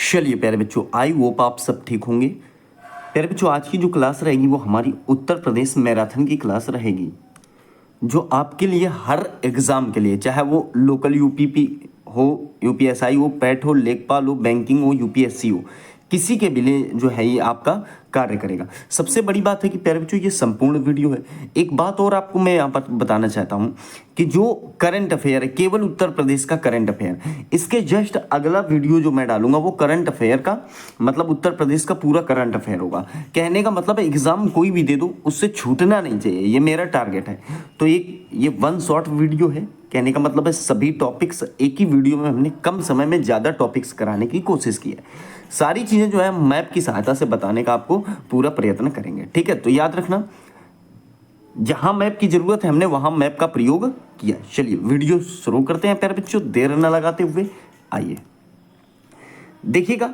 चलिए प्यारे बच्चों, आई होप आप सब ठीक होंगे। प्यारे बच्चों, आज की जो क्लास रहेगी वो हमारी उत्तर प्रदेश मैराथन की क्लास रहेगी, जो आपके लिए हर एग्ज़ाम के लिए, चाहे वो लोकल यूपीपी हो, यूपीएसआई हो, पैट हो, लेखपाल हो, बैंकिंग हो, यूपीएससी हो, किसी के भी लिए जो है ये आपका कार्य करेगा। सबसे बड़ी बात है कि प्यारे बच्चों ये संपूर्ण वीडियो है। एक बात और आपको मैं यहाँ पर बताना चाहता हूँ कि जो करंट अफेयर है, केवल उत्तर प्रदेश का करंट अफेयर, इसके जस्ट अगला वीडियो जो मैं डालूंगा वो करंट अफेयर का, मतलब उत्तर प्रदेश का पूरा करंट अफेयर होगा। कहने का मतलब एग्जाम कोई भी दे दो, उससे छूटना नहीं चाहिए, ये मेरा टारगेट है। तो ये वन शॉट वीडियो है। कहने का मतलब है सभी टॉपिक्स एक ही वीडियो में हमने कम समय में ज़्यादा टॉपिक्स कराने की कोशिश की है। सारी चीज़ें जो है मैप की सहायता से बताने का आपको पूरा प्रयत्न करेंगे, ठीक है। तो याद रखना, जहां मैप की जरूरत है हमने वहां मैप का प्रयोग किया। चलिए वीडियो शुरू करते हैं प्यारे बच्चों, देर न लगाते हुए आइए। देखिएगा,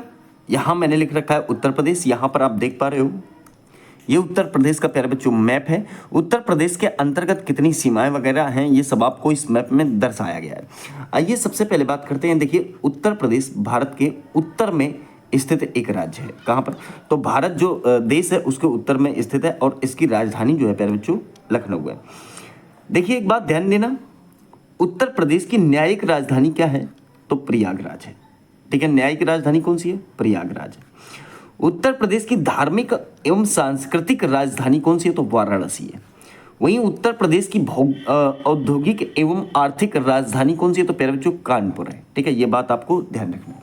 यहां मैंने लिख रखा है उत्तर प्रदेश। यहां पर आप देख पा रहे हो ये उत्तर प्रदेश का प्यारे बच्चों मैप है। उत्तर प्रदेश के अंतर्गत कितनी सीमाएं वगैरह हैं ये सब आपको इस मैप में दर्शाया गया है। आइए सबसे पहले बात करते हैं। देखिए, उत्तर प्रदेश भारत के उत्तर में स्थित एक राज्य है। कहाँ पर? तो भारत जो देश है उसके उत्तर में स्थित है और इसकी राजधानी जो है प्यारे बच्चों लखनऊ है। देखिए एक बात ध्यान देना, उत्तर प्रदेश की न्यायिक राजधानी क्या है? तो प्रयागराज है, ठीक है। न्यायिक राजधानी कौन सी है? प्रयागराज है। उत्तर प्रदेश की धार्मिक एवं सांस्कृतिक राजधानी कौन सी है? तो वाराणसी है। वहीं उत्तर प्रदेश की औद्योगिक एवं आर्थिक राजधानी कौन सी है? तो प्यारे बच्चों कानपुर है, ठीक है। ये बात आपको ध्यान रखना है।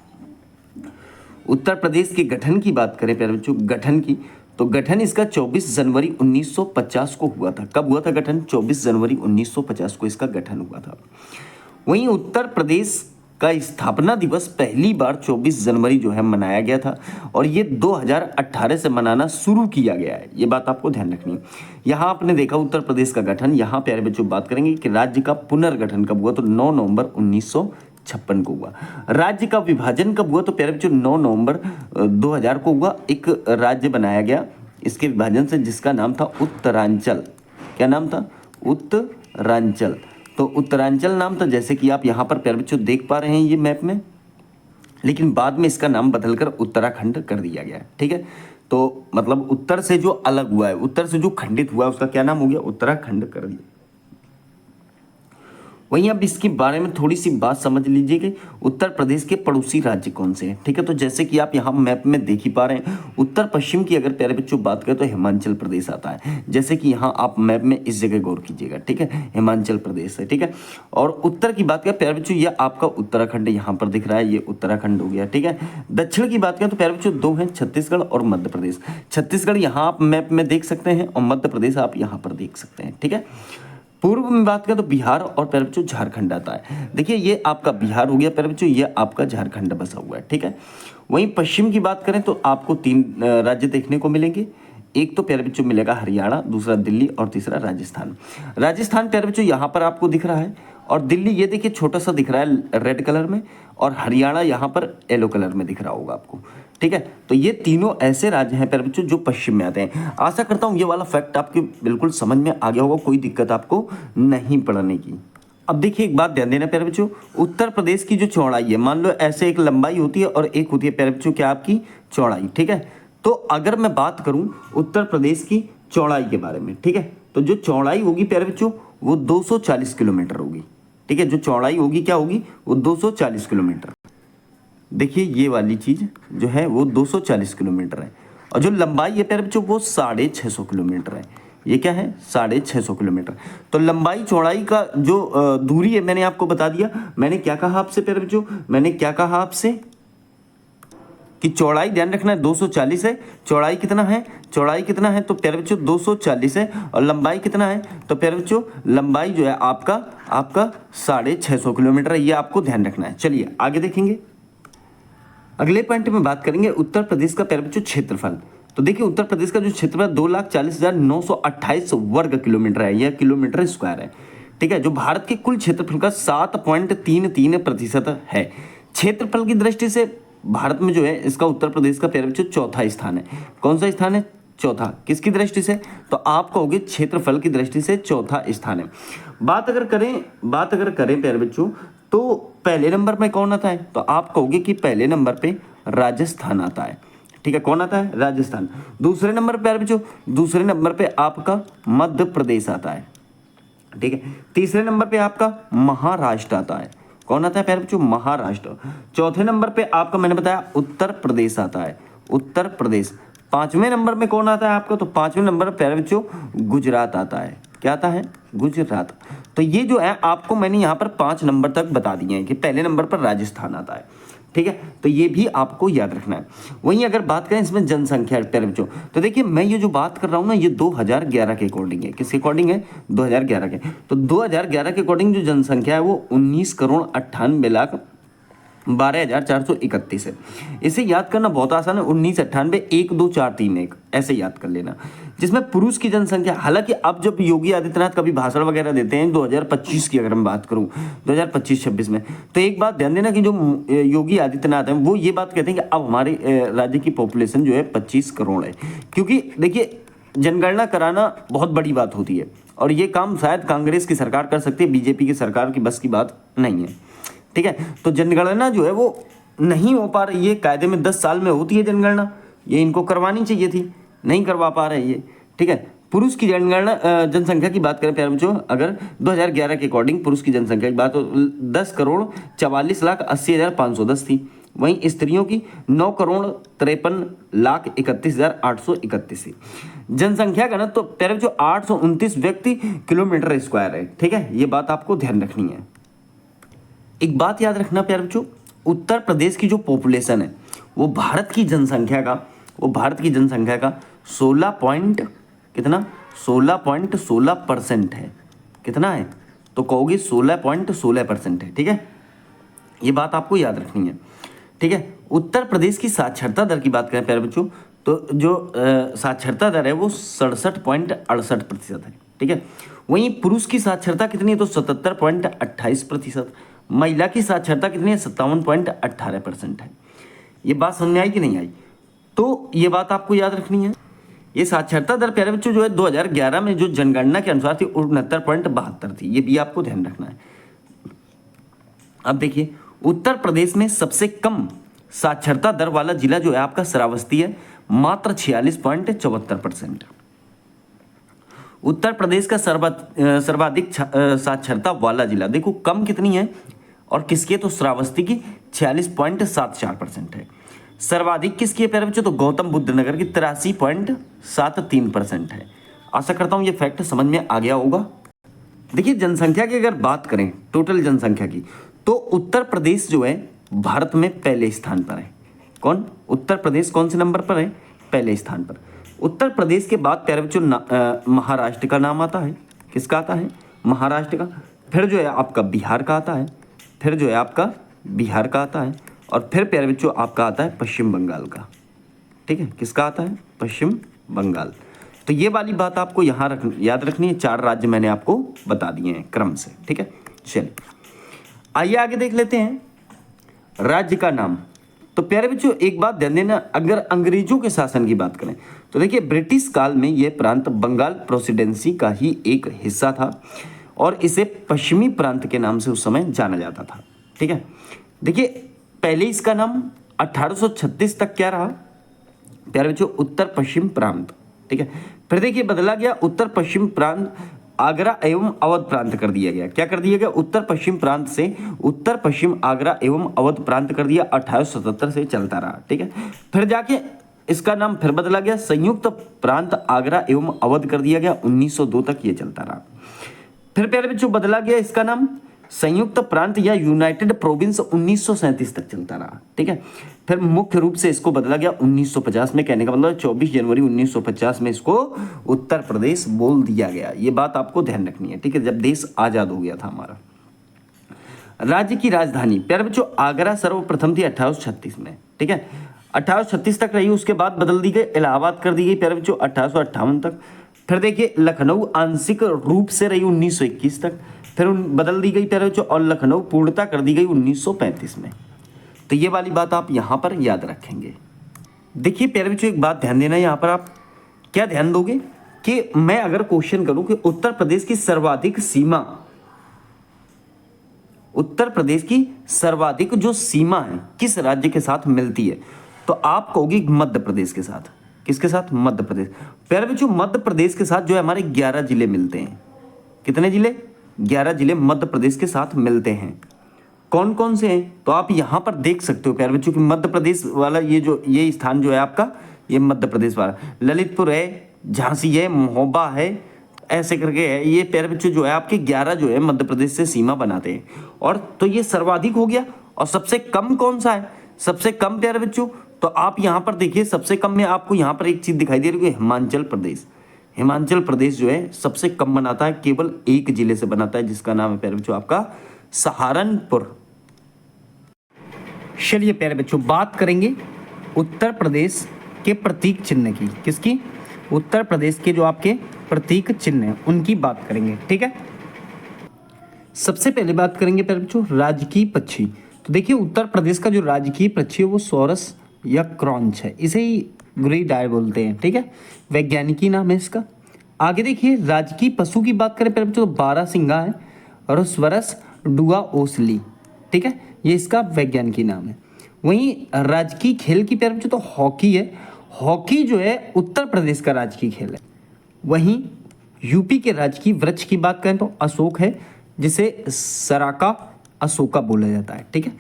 उत्तर प्रदेश के गठन की बात करें प्यारे बच्चों, गठन की, तो गठन इसका 24 जनवरी 1950 को हुआ था। कब हुआ था गठन? 24 जनवरी 1950 को इसका गठन हुआ था। वहीं उत्तर प्रदेश का स्थापना दिवस पहली बार 24 जनवरी जो है मनाया गया था और ये 2018 से मनाना शुरू किया गया है। ये बात आपको ध्यान रखनी है। यहाँ आपने देखा उत्तर प्रदेश का गठन। यहाँ प्यारे बच्चों बात करेंगे कि राज्य का पुनर्गठन कब हुआ? तो 9 नवंबर 1956 को हुआ। राज्य का विभाजन कब हुआ? तो प्यारे बच्चों 9 नवंबर 2000 को हुआ। एक राज्य बनाया गया इसके विभाजन से जिसका नाम था उत्तरांचल। क्या नाम था? उत्तरांचल। तो उत्तरांचल नाम था, जैसे कि आप यहाँ पर प्यारे बच्चों देख पा रहे हैं ये मैप में, लेकिन बाद में इसका नाम बदलकर उत्तराखंड कर दिया गया है, ठीक है। तो मतलब उत्तर से जो अलग हुआ है, उत्तर से जो खंडित हुआ है उसका क्या नाम हो गया? उत्तराखंड कर दिया। वहीं अब इसके बारे में थोड़ी सी बात समझ लीजिए कि उत्तर प्रदेश के पड़ोसी राज्य कौन से हैं, ठीक है। तो जैसे कि आप यहाँ मैप में देख ही पा रहे हैं, उत्तर पश्चिम की अगर प्यारे बच्चों बात करें तो हिमाचल प्रदेश आता है। जैसे कि यहाँ आप मैप में इस जगह गौर कीजिएगा, ठीक है, हिमाचल प्रदेश है, ठीक है। और उत्तर की बात करें प्यारे बच्चों, ये आपका उत्तराखंड यहाँ पर दिख रहा है, ये उत्तराखंड हो गया, ठीक है। दक्षिण की बात करें तो प्यारे बच्चों दो हैं, छत्तीसगढ़ और मध्य प्रदेश। छत्तीसगढ़ यहाँ आप मैप में देख सकते हैं और मध्य प्रदेश आप यहाँ पर देख सकते हैं, ठीक है। पूर्व में बात करें तो बिहार और प्यारे बच्चों झारखंड आता है। देखिए ये आपका बिहार हो गया प्यारे बच्चों, ये आपका झारखंड बसा हुआ है, ठीक है। वहीं पश्चिम की बात करें तो आपको 3 राज्य देखने को मिलेंगे। एक तो प्यारे बच्चों मिलेगा हरियाणा, दूसरा दिल्ली और तीसरा राजस्थान। राजस्थान प्यारे बच्चों यहाँ पर आपको दिख रहा है और दिल्ली ये देखिए छोटा सा दिख रहा है रेड कलर में, और हरियाणा यहाँ पर येलो कलर में दिख रहा होगा आपको, ठीक है। तो ये तीनों ऐसे राज्य हैं प्यारे बच्चों जो पश्चिम में आते हैं। आशा करता हूँ ये वाला फैक्ट आपके बिल्कुल समझ में आ गया होगा, कोई दिक्कत आपको नहीं पड़ने की। अब देखिए एक बात ध्यान देना प्यारे बच्चों, उत्तर प्रदेश की जो चौड़ाई है, मान लो ऐसे एक लंबाई होती है और एक होती है प्यारे बच्चों क्या आपकी चौड़ाई, ठीक है। तो अगर मैं बात करूं उत्तर प्रदेश की चौड़ाई के बारे में, ठीक है, तो जो चौड़ाई होगी प्यारे बच्चों वो 240 किलोमीटर होगी, ठीक है। जो चौड़ाई होगी क्या होगी? वो 240 किलोमीटर। देखिए ये वाली चीज जो है वो 240 किलोमीटर है और जो लंबाई है प्यारे बच्चों वो 650 किलोमीटर है। ये क्या है? 650 किलोमीटर। तो लंबाई चौड़ाई का जो दूरी है मैंने आपको बता दिया। मैंने क्या कहा आपसे प्यारे बच्चों? मैंने क्या कहा आपसे कि चौड़ाई ध्यान रखना है 240 है। चौड़ाई कितना है? चौड़ाई कितना है? तो प्यारे बच्चों 240 है। और लंबाई कितना है? तो प्यारे बच्चों लंबाई जो है आपका 650 किलोमीटर है। ये आपको ध्यान रखना है। चलिए आगे देखेंगे। अगले पॉइंट में बात करेंगे उत्तर प्रदेश का प्यारे बच्चों क्षेत्रफल। तो देखिए उत्तर प्रदेश का जो क्षेत्रफल 2,40,928 वर्ग किलोमीटर है, यह किलोमीटर स्क्वायर है, ठीक है। जो भारत के कुल क्षेत्रफल का 7.33% है। क्षेत्रफल की दृष्टि से भारत में जो है इसका उत्तर प्रदेश का प्यारे बच्चों चौथा स्थान है। कौन सा स्थान है? चौथा। किसकी दृष्टि से? तो आप कहोगे क्षेत्रफल की दृष्टि से चौथा स्थान है। बात अगर करें प्यारे बच्चों तो पहले नंबर पे कौन आता है? तो आप कहोगे कि पहले नंबर पे राजस्थान आता है। ठीक है, कौन आता है? राजस्थान। दूसरे नंबर पे प्यारे बच्चों, दूसरे नंबर पे आपका मध्य प्रदेश आता है। ठीक है, तीसरे नंबर पे आपका महाराष्ट्र आता है। कौन आता है प्यारे बच्चों? महाराष्ट्र। चौथे नंबर पे आपका मैंने बताया उत्तर प्रदेश आता है, उत्तर प्रदेश। पांचवें नंबर में कौन आता है आपका? तो पांचवें नंबर पे प्यारे बच्चों गुजरात आता है। क्या आता है? गुजरात। तो ये जो है आपको मैंने यहाँ पर 5 नंबर तक बता दिए हैं कि पहले नंबर पर राजस्थान आता है। ठीक है, तो ये भी आपको याद रखना है। वहीं अगर बात करें इसमें जनसंख्या प्यारे बच्चों, तो देखिए मैं ये जो बात कर रहा हूँ ना, ये 2011 के अकॉर्डिंग है। किसके अकॉर्डिंग है? 2011 के। तो 2011 के अकॉर्डिंग जो जनसंख्या है वो 19,98,12,431 है। इसे याद करना बहुत आसान है, 1998,12,431 ऐसे याद कर लेना। जिसमें पुरुष की जनसंख्या, हालांकि अब जब योगी आदित्यनाथ कभी भाषण वगैरह देते हैं 2025 की अगर मैं बात करूं, 2025-26 में, तो एक बात ध्यान देना कि जो योगी आदित्यनाथ हैं वो ये बात कहते हैं कि अब हमारे राज्य की पॉपुलेशन जो है 25 करोड़ है। क्योंकि देखिए जनगणना कराना बहुत बड़ी बात होती है और ये काम शायद कांग्रेस की सरकार कर सकती है, बीजेपी की सरकार की बस की बात नहीं है। ठीक है, तो जनगणना जो है वो नहीं हो पा रही है। कायदे में 10 साल में होती है जनगणना, ये इनको करवानी चाहिए थी, नहीं करवा पा रहे ये। ठीक है, पुरुष की जनगणना जनसंख्या की बात करें प्यारे बच्चों, अगर 2011 के अकॉर्डिंग पुरुष की जनसंख्या की बात तो 10,44,80,510 थी। वहीं स्त्रियों की 9,53,31,831 थी। जनसंख्या का ना तो प्यारे बच्चों 829 व्यक्ति किलोमीटर स्क्वायर है। ठीक है, ये बात आपको ध्यान रखनी है। एक बात याद रखना प्यारे बच्चों, उत्तर प्रदेश की जो पॉपुलेशन है वो भारत की जनसंख्या का 16.16% है। कितना है? तो कहोगे 16.16% है। ठीक है, ये बात आपको याद रखनी है। ठीक है, उत्तर प्रदेश की साक्षरता दर की बात करें प्यारे बच्चों, तो जो साक्षरता दर है वो 67.68% है। ठीक है, वहीं पुरुष की साक्षरता कितनी है? तो 77.28%। महिला की साक्षरता कितनी है? 57.18% है। ये बात समझ में आई कि नहीं आई? तो ये बात आपको याद रखनी है। ये साक्षरता दर प्यारे बच्चों जो है 2011 में जो जनगणना के अनुसार थी 69.72 थी। ये भी आपको ध्यान रखना है। अब देखिए उत्तर प्रदेश में सबसे कम साक्षरता दर वाला जिला जो है आपका श्रावस्ती है, मात्र 46.74%। उत्तर प्रदेश का सर्वाधिक साक्षरता वाला जिला, देखो कम कितनी है और किसकी है? तो श्रावस्ती की 46.74% है। सर्वाधिक किसकी है प्यारे बच्चों? तो गौतम बुद्ध नगर की 83.73% है। आशा करता हूं ये फैक्ट समझ में आ गया होगा। देखिए जनसंख्या की अगर बात करें, टोटल जनसंख्या की, तो उत्तर प्रदेश जो है भारत में पहले स्थान पर है। कौन? उत्तर प्रदेश कौन से नंबर पर है? पहले स्थान पर। उत्तर प्रदेश के बाद प्यारे बच्चों महाराष्ट्र का नाम आता है। किसका आता है? महाराष्ट्र का। फिर जो है आपका बिहार का आता है, फिर जो है आपका बिहार का आता है, और फिर प्यारे बच्चों आपका आता है पश्चिम बंगाल का। ठीक है, किसका आता है? पश्चिम बंगाल। तो ये वाली बात आपको यहाँ याद रखनी है। 4 राज्य मैंने आपको बता दिए हैं क्रम से। ठीक है, चलिए आइए आगे देख लेते हैं राज्य का नाम। तो प्यारे बच्चों एक बात ध्यान देना, अगर अंग्रेजों के शासन की बात करें तो देखिए ब्रिटिश काल में यह प्रांत बंगाल प्रेसिडेंसी का ही एक हिस्सा था और इसे पश्चिमी प्रांत के नाम से उस समय जाना जाता था। ठीक है, देखिए पहले इसका नाम 1836 तक क्या रहा प्यारे बच्चों? उत्तर पश्चिम प्रांत। ठीक है, फिर देखिए बदला गया, उत्तर पश्चिम प्रांत आगरा एवं अवध प्रांत कर दिया गया। क्या कर दिया गया? उत्तर पश्चिम प्रांत से उत्तर पश्चिम आगरा एवं अवध प्रांत कर दिया। 1877 से चलता रहा। ठीक है, फिर जाके इसका नाम फिर बदला गया, संयुक्त प्रांत आगरा एवं अवध कर दिया गया। 1902 तक ये चलता रहा। फिर प्यारे बच्चों बदला गया इसका नाम संयुक्त प्रांत या यूनाइटेड प्रोविंस, 1937 तक चलता रहा। ठीक है, फिर मुख्य रूप से इसको बदला गया 1950 में। कहने का मतलब 24 जनवरी 1950 में इसको उत्तर प्रदेश बोल दिया गया। ये बात आपको ध्यान रखनी है। ठीक है, जब देश आजाद हो गया था हमारा। राज्य की राजधानी प्यारे बच्चों आगरा सर्वप्रथम थी 1836 में। ठीक है, 1836 तक रही, उसके बाद बदल दी गई, इलाहाबाद कर दी गई प्यारे बच्चों 1858 तक। फिर देखिए लखनऊ आंशिक रूप से रही 1921 तक, फिर बदल दी गई प्यारे बच्चों, और लखनऊ पूर्णता कर दी गई 1935 में। तो ये वाली बात आप यहाँ पर याद रखेंगे। देखिए प्यारे बच्चों एक बात ध्यान देना, यहाँ पर आप क्या ध्यान दोगे कि मैं अगर क्वेश्चन करूं कि उत्तर प्रदेश की सर्वाधिक सीमा उत्तर प्रदेश की सर्वाधिक जो सीमा है किस राज्य के साथ मिलती है, तो आप कहोगे मध्य प्रदेश के साथ। किसके साथ? मध्य प्रदेश। प्यारे बच्चों, मध्य प्रदेश के साथ जो है हमारे 11 जिले मिलते हैं। कितने जिले? 11 जिले मध्य प्रदेश के साथ मिलते हैं। कौन कौन से हैं? तो आप यहाँ पर देख सकते हो प्यारे बच्चों कि मध्य प्रदेश वाला ये स्थान जो है आपका, ये मध्य प्रदेश वाला ललितपुर है, झांसी है, महोबा है, ऐसे करके है। ये प्यारे बच्चों जो है आपके 11 जो है मध्य प्रदेश से सीमा बनाते हैं। और तो ये सर्वाधिक हो गया। और सबसे कम कौन सा है? सबसे कम प्यारे बच्चों, तो आप यहाँ पर देखिए, सबसे कम में आपको यहाँ पर एक चीज दिखाई दे रही है, हिमाचल प्रदेश। हिमाचल प्रदेश जो है सबसे कम बनाता है, केवल एक जिले से बनाता है, जिसका नाम है प्यारे बच्चों आपका सहारनपुर। चलिए प्यारे बच्चों, बात करेंगे उत्तर प्रदेश के प्रतीक चिन्ह की। किसकी? उत्तर प्रदेश के जो आपके प्रतीक चिन्ह हैं उनकी बात करेंगे। ठीक है, सबसे पहले बात करेंगे प्यारे बच्चों राजकीय पक्षी। तो देखिए, उत्तर प्रदेश का जो राजकीय पक्षी है वो सॉरस या क्रॉन्च है, इसे ही ग्रीडाई बोलते हैं। ठीक है, वैज्ञानिकी नाम है इसका। आगे देखिए, राजकीय पशु की बात करें प्यारे बच्चों तो बारहसिंगा है, रोसवरस डुआ ओसली। ठीक है, ये इसका वैज्ञानिकी नाम है। वहीं राजकीय खेल की प्यारे बच्चों तो हॉकी है। हॉकी जो है उत्तर प्रदेश का राजकीय खेल है। वहीं यूपी के राजकीय वृक्ष की बात करें तो अशोक है, जिसे सराका अशोका बोला जाता है। ठीक है,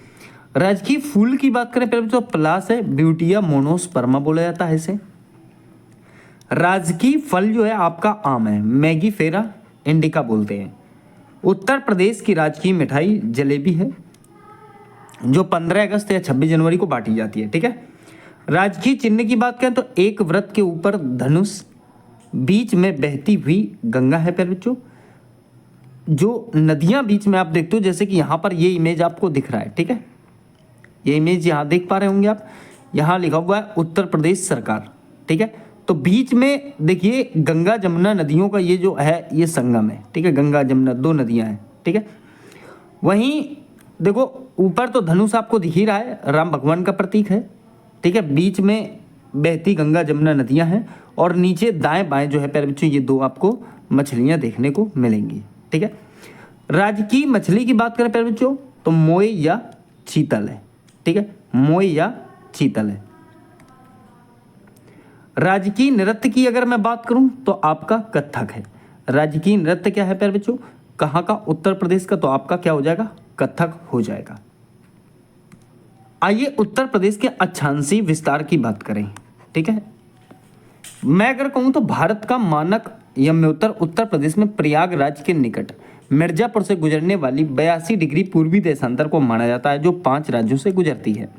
राजकीय फूल की बात करें प्यारे बच्चों तो पलास है, ब्यूटिया मोनोस्पर्मा बोला जाता है इसे। राजकीय फल जो है आपका आम है, मैगी फेरा इंडिका बोलते हैं। उत्तर प्रदेश की राजकीय मिठाई जलेबी है, जो 15 अगस्त या 26 जनवरी को बांटी जाती है। ठीक है, राजकीय चिन्ह की बात करें तो एक व्रत के ऊपर धनुष, बीच में बहती हुई गंगा है प्यारे बच्चों। जो नदियां बीच में आप देखते हो, जैसे कि यहाँ पर ये इमेज आपको दिख रहा है। ठीक है, ये इमेज यहाँ देख पा रहे होंगे आप, यहाँ लिखा हुआ है उत्तर प्रदेश सरकार। ठीक है, तो बीच में देखिए गंगा जमुना नदियों का ये जो है ये संगम है। ठीक है, गंगा जमुना 2 नदियाँ हैं। ठीक है, वहीं देखो ऊपर तो धनुष आपको दिख ही रहा है, राम भगवान का प्रतीक है। ठीक है, बीच में बहती गंगा जमुना नदियां हैं, और नीचे दाएं बाएं जो है प्यारे बच्चों ये 2 आपको मछलियां देखने को मिलेंगी। ठीक है, राजकीय मछली की बात करें प्यारे बच्चों तो मोय या चीतल है। ठीक है, मोय या चीतल है। राजकीय नृत्य की अगर मैं बात करूं तो आपका कथक है। राजकीय नृत्य क्या है प्यारे बच्चों? कहाँ का? उत्तर प्रदेश का, तो आपका क्या हो जाएगा? कथक हो जाएगा। आइए उत्तर प्रदेश के अक्षांशीय विस्तार की बात करें। ठीक है, मैं अगर कहूं तो भारत का मानक यम्योत्तर उत्तर प्रदेश में प्रयागराज के निकट मिर्जापुर से गुजरने वाली 82 डिग्री पूर्वी देशांतर को माना जाता है, जो 5 राज्यों से गुजरती है।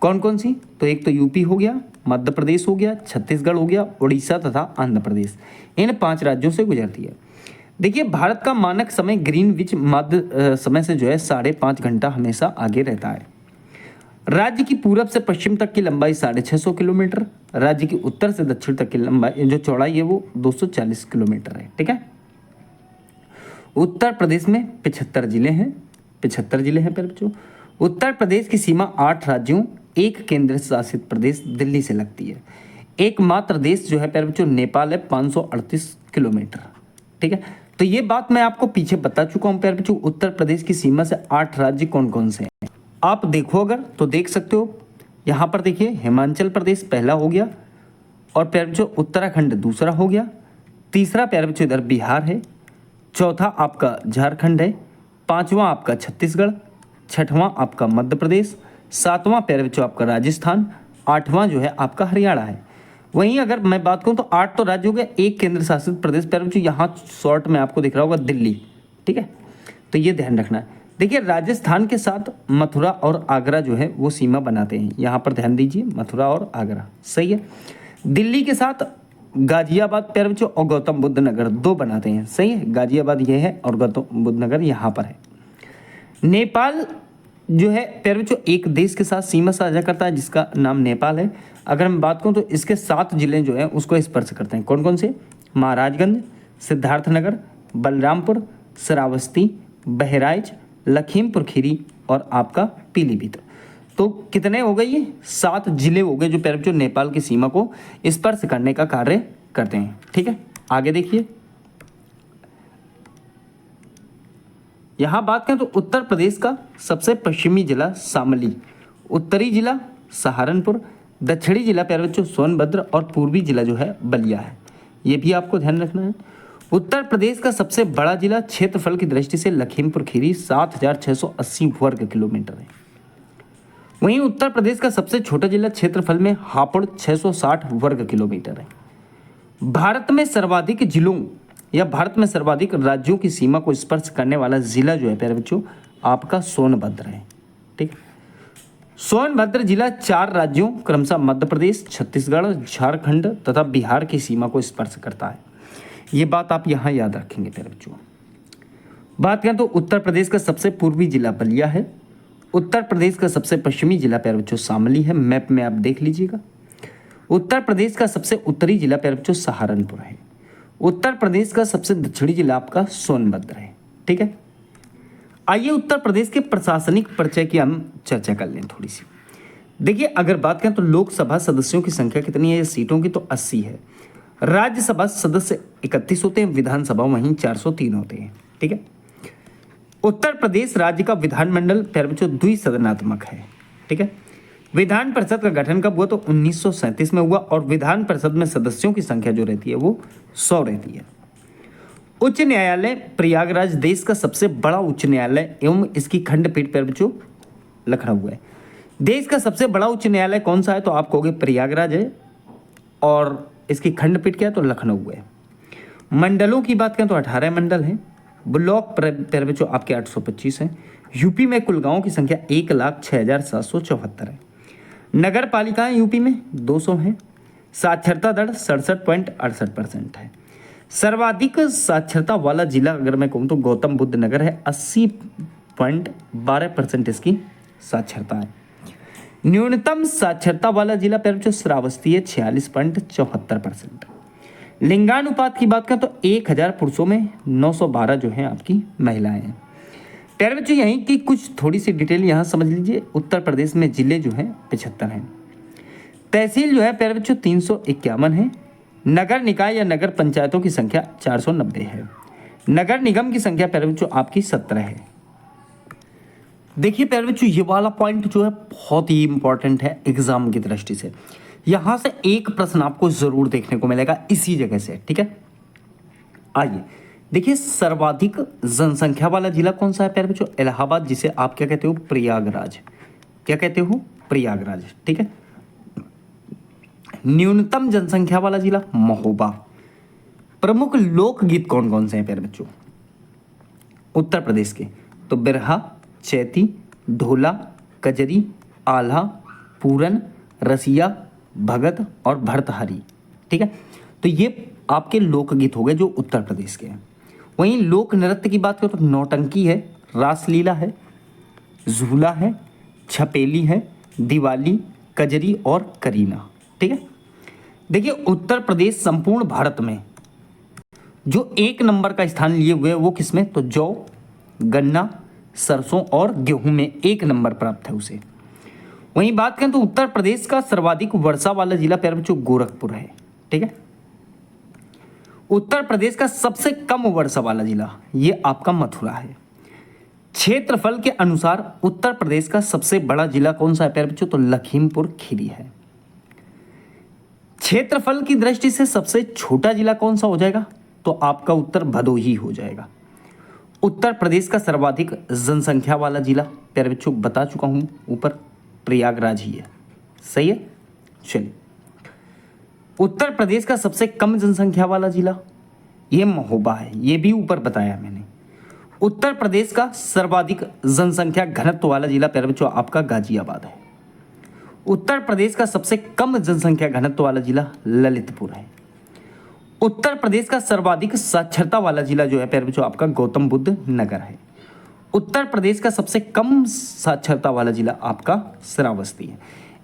कौन कौन सी? तो एक तो यूपी हो गया, मध्य प्रदेश हो गया, छत्तीसगढ़ हो गया, उड़ीसा तथा आंध्र प्रदेश। इन 5 राज्यों से गुजरती है। देखिए, भारत का मानक समय ग्रीनविच मध्य समय से जो है 5.5 घंटा हमेशा आगे रहता है। राज्य की पूरब से पश्चिम तक की लंबाई 650 किलोमीटर, राज्य की उत्तर से दक्षिण तक की लंबाई जो चौड़ाई है वो 240 किलोमीटर है। ठीक है, उत्तर प्रदेश में 75 जिले हैं। 75 जिले हैं बच्चों। उत्तर प्रदेश की सीमा 8 राज्यों, 1 केंद्र शासित प्रदेश दिल्ली से लगती है। एकमात्र देश जो है प्यारे बच्चों नेपाल है, 538 किलोमीटर। ठीक है, तो ये बात मैं आपको पीछे बता चुका हूँ प्यारे बच्चों। उत्तर प्रदेश की सीमा से 8 राज्य कौन कौन से हैं आप देखो अगर तो देख सकते हो। यहाँ पर देखिए हिमाचल प्रदेश पहला हो गया, और प्यारे बच्चों उत्तराखंड दूसरा हो गया, तीसरा प्यारे बच्चों इधर बिहार है, चौथा आपका झारखंड है, पांचवा आपका छत्तीसगढ़, छठवां आपका मध्य प्रदेश, सातवां प्यारे बच्चों आपका राजस्थान, आठवां जो है आपका हरियाणा है। वहीं अगर मैं बात करूं तो 8 तो राज्य हो गए, 1 केंद्र शासित प्रदेश प्यारे बच्चों यहाँ शॉर्ट में आपको दिख रहा होगा दिल्ली। ठीक है, तो ये ध्यान रखना है। देखिए, राजस्थान के साथ मथुरा और आगरा जो है वो सीमा बनाते हैं। यहाँ पर ध्यान दीजिए, मथुरा और आगरा। सही है। दिल्ली के साथ गाजियाबाद प्यारे बच्चों और गौतम बुद्ध नगर 2 बनाते हैं। सही है, गाजियाबाद ये है और गौतम बुद्ध नगर यहाँ पर है। नेपाल जो है प्यारे बच्चों एक देश के साथ सीमा साझा करता है, जिसका नाम नेपाल है। अगर मैं बात करूँ तो इसके 7 जिले जो हैं उसको स्पर्श करते हैं। कौन कौन से? महाराजगंज, सिद्धार्थनगर, बलरामपुर, श्रावस्ती, बहराइच, लखीमपुर खीरी और आपका पीलीभीत। तो कितने हो गए? ये 7 जिले हो गए जो प्यारे बच्चों नेपाल की सीमा को स्पर्श करने का कार्य करते हैं। ठीक है, आगे देखिए। यहाँ बात करें तो उत्तर प्रदेश का सबसे पश्चिमी जिला शामली, उत्तरी जिला सहारनपुर, दक्षिणी जिला प्यारे बच्चों सोनभद्र और पूर्वी जिला जो है बलिया है। ये भी आपको ध्यान रखना है। उत्तर प्रदेश का सबसे बड़ा जिला क्षेत्रफल की दृष्टि से लखीमपुर खीरी 7,680 वर्ग किलोमीटर है। वहीं उत्तर प्रदेश का सबसे छोटा जिला क्षेत्रफल में हापुड़ 660 वर्ग किलोमीटर है। भारत में सर्वाधिक जिलों या भारत में सर्वाधिक राज्यों की सीमा को स्पर्श करने वाला जिला जो है प्यारे बच्चों आपका सोनभद्र है। ठीक, सोनभद्र जिला 4 राज्यों क्रमशः मध्य प्रदेश, छत्तीसगढ़, झारखंड तथा बिहार की सीमा को स्पर्श करता है। ये बात आप यहाँ याद रखेंगे प्यारे बच्चों। बात करें तो उत्तर प्रदेश का सबसे पूर्वी जिला बलिया है। उत्तर प्रदेश का सबसे पश्चिमी जिला प्यारे बच्चों शामली है, मैप में आप देख लीजिएगा। उत्तर प्रदेश का सबसे उत्तरी जिला प्यारे बच्चों सहारनपुर है। उत्तर प्रदेश का सबसे दक्षिणी जिला आपका सोनभद्र है। ठीक है, आइए उत्तर प्रदेश के प्रशासनिक परिचय की हम चर्चा कर लें थोड़ी सी। देखिए, अगर बात करें तो लोकसभा सदस्यों की संख्या कितनी है सीटों की, तो 80 है। राज्यसभा सदस्य 31 होते हैं, विधानसभा वहीं 403 होते हैं। ठीक है, उत्तर प्रदेश राज्य का विधानमंडल प्यारे बच्चों द्विसदनात्मक है। ठीक है, विधान परिषद का गठन कब हुआ, तो 1937 में हुआ और विधान परिषद में सदस्यों की संख्या जो रहती है वो 100 रहती है। उच्च न्यायालय प्रयागराज देश का सबसे बड़ा उच्च न्यायालय एवं इसकी खंडपीठ प्यारे बच्चों लखनऊ है। देश का सबसे बड़ा उच्च न्यायालय कौन सा है, तो आप कहोगे प्रयागराज है और इसकी खंडपीठ क्या है, तो लखनऊ है। मंडलों की बात करें तो 18 मंडल हैं। ब्लॉक प्यारे बच्चों आपके 825 हैं। यूपी में कुल गाँव की संख्या 1,06,774 है। नगर पालिकाएं यूपी में 200 हैं। साक्षरता दर 67.68% है। सर्वाधिक साक्षरता वाला जिला अगर मैं कहूँ तो गौतम बुद्ध नगर है, 80.12% इसकी साक्षरता है। न्यूनतम साक्षरता वाला जिला प्यारे बच्चों श्रावस्ती है, 46.74%। लिंगानुपात की बात करें तो 1000 पुरुषों में 912 जो है आपकी महिलाएं हैं। प्यारे बच्चों यहीं की कुछ थोड़ी सी डिटेल यहाँ समझ लीजिए। उत्तर प्रदेश में जिले जो हैं 75 हैं। तहसील जो है प्यारे बच्चों 351 है। नगर निकाय या नगर पंचायतों की संख्या 490 है। नगर निगम की संख्या प्यारे बच्चों आपकी 17 है। देखिए प्यारे बच्चों, ये वाला पॉइंट जो है बहुत ही इंपॉर्टेंट है एग्जाम की दृष्टि से। यहां से एक प्रश्न आपको जरूर देखने को मिलेगा इसी जगह से। ठीक है, आइए देखिए, सर्वाधिक जनसंख्या वाला जिला कौन सा है प्यारे बच्चों, इलाहाबाद, जिसे आप क्या कहते हो, प्रयागराज। क्या कहते हो, प्रयागराज। ठीक है, न्यूनतम जनसंख्या वाला जिला महोबा। प्रमुख लोकगीत कौन कौन से हैं प्यारे बच्चों उत्तर प्रदेश के, तो बिरहा, चैती, ढोला, कजरी, आल्हा, पूरन, रसिया, भगत और भरतहरी। ठीक है, तो ये आपके लोकगीत हो गए जो उत्तर प्रदेश के हैं। वहीं लोक नृत्य की बात करें तो नौटंकी है, रासलीला है, झूला है, छपेली है, दिवाली, कजरी और करीना। ठीक है, देखिए उत्तर प्रदेश संपूर्ण भारत में जो 1 नंबर का स्थान लिए हुए वो किसमें, तो जौ, गन्ना, सरसों और गेहूं में 1 नंबर प्राप्त है उसे। वहीं बात करें तो उत्तर प्रदेश का सर्वाधिक वर्षा वाला जिला प्यारे बच्चों गोरखपुर है। ठीक है, उत्तर प्रदेश का सबसे कम वर्षा वाला जिला ये आपका मथुरा है। क्षेत्रफल के अनुसार उत्तर प्रदेश का सबसे बड़ा जिला कौन सा है प्यारे बच्चों, तो लखीमपुर खीरी है। क्षेत्रफल की दृष्टि से सबसे छोटा जिला कौन सा हो जाएगा, तो आपका उत्तर भदोही हो जाएगा। उत्तर प्रदेश का सर्वाधिक जनसंख्या वाला जिला प्यारे बच्चों बता चुका हूं ऊपर, प्रयागराज ही है। सही है, चलिए उत्तर प्रदेश का सबसे कम जनसंख्या वाला जिला ये महोबा है, ये भी ऊपर बताया मैंने। उत्तर प्रदेश का सर्वाधिक जनसंख्या घनत्व वाला जिला प्यारे बच्चों आपका गाजियाबाद है। उत्तर प्रदेश का सबसे कम जनसंख्या घनत्व वाला जिला ललितपुर है। उत्तर प्रदेश का सर्वाधिक साक्षरता वाला जिला जो है प्यारे बच्चों आपका गौतम बुद्ध नगर है। उत्तर प्रदेश का सबसे कम साक्षरता वाला जिला आपका श्रावस्ती है।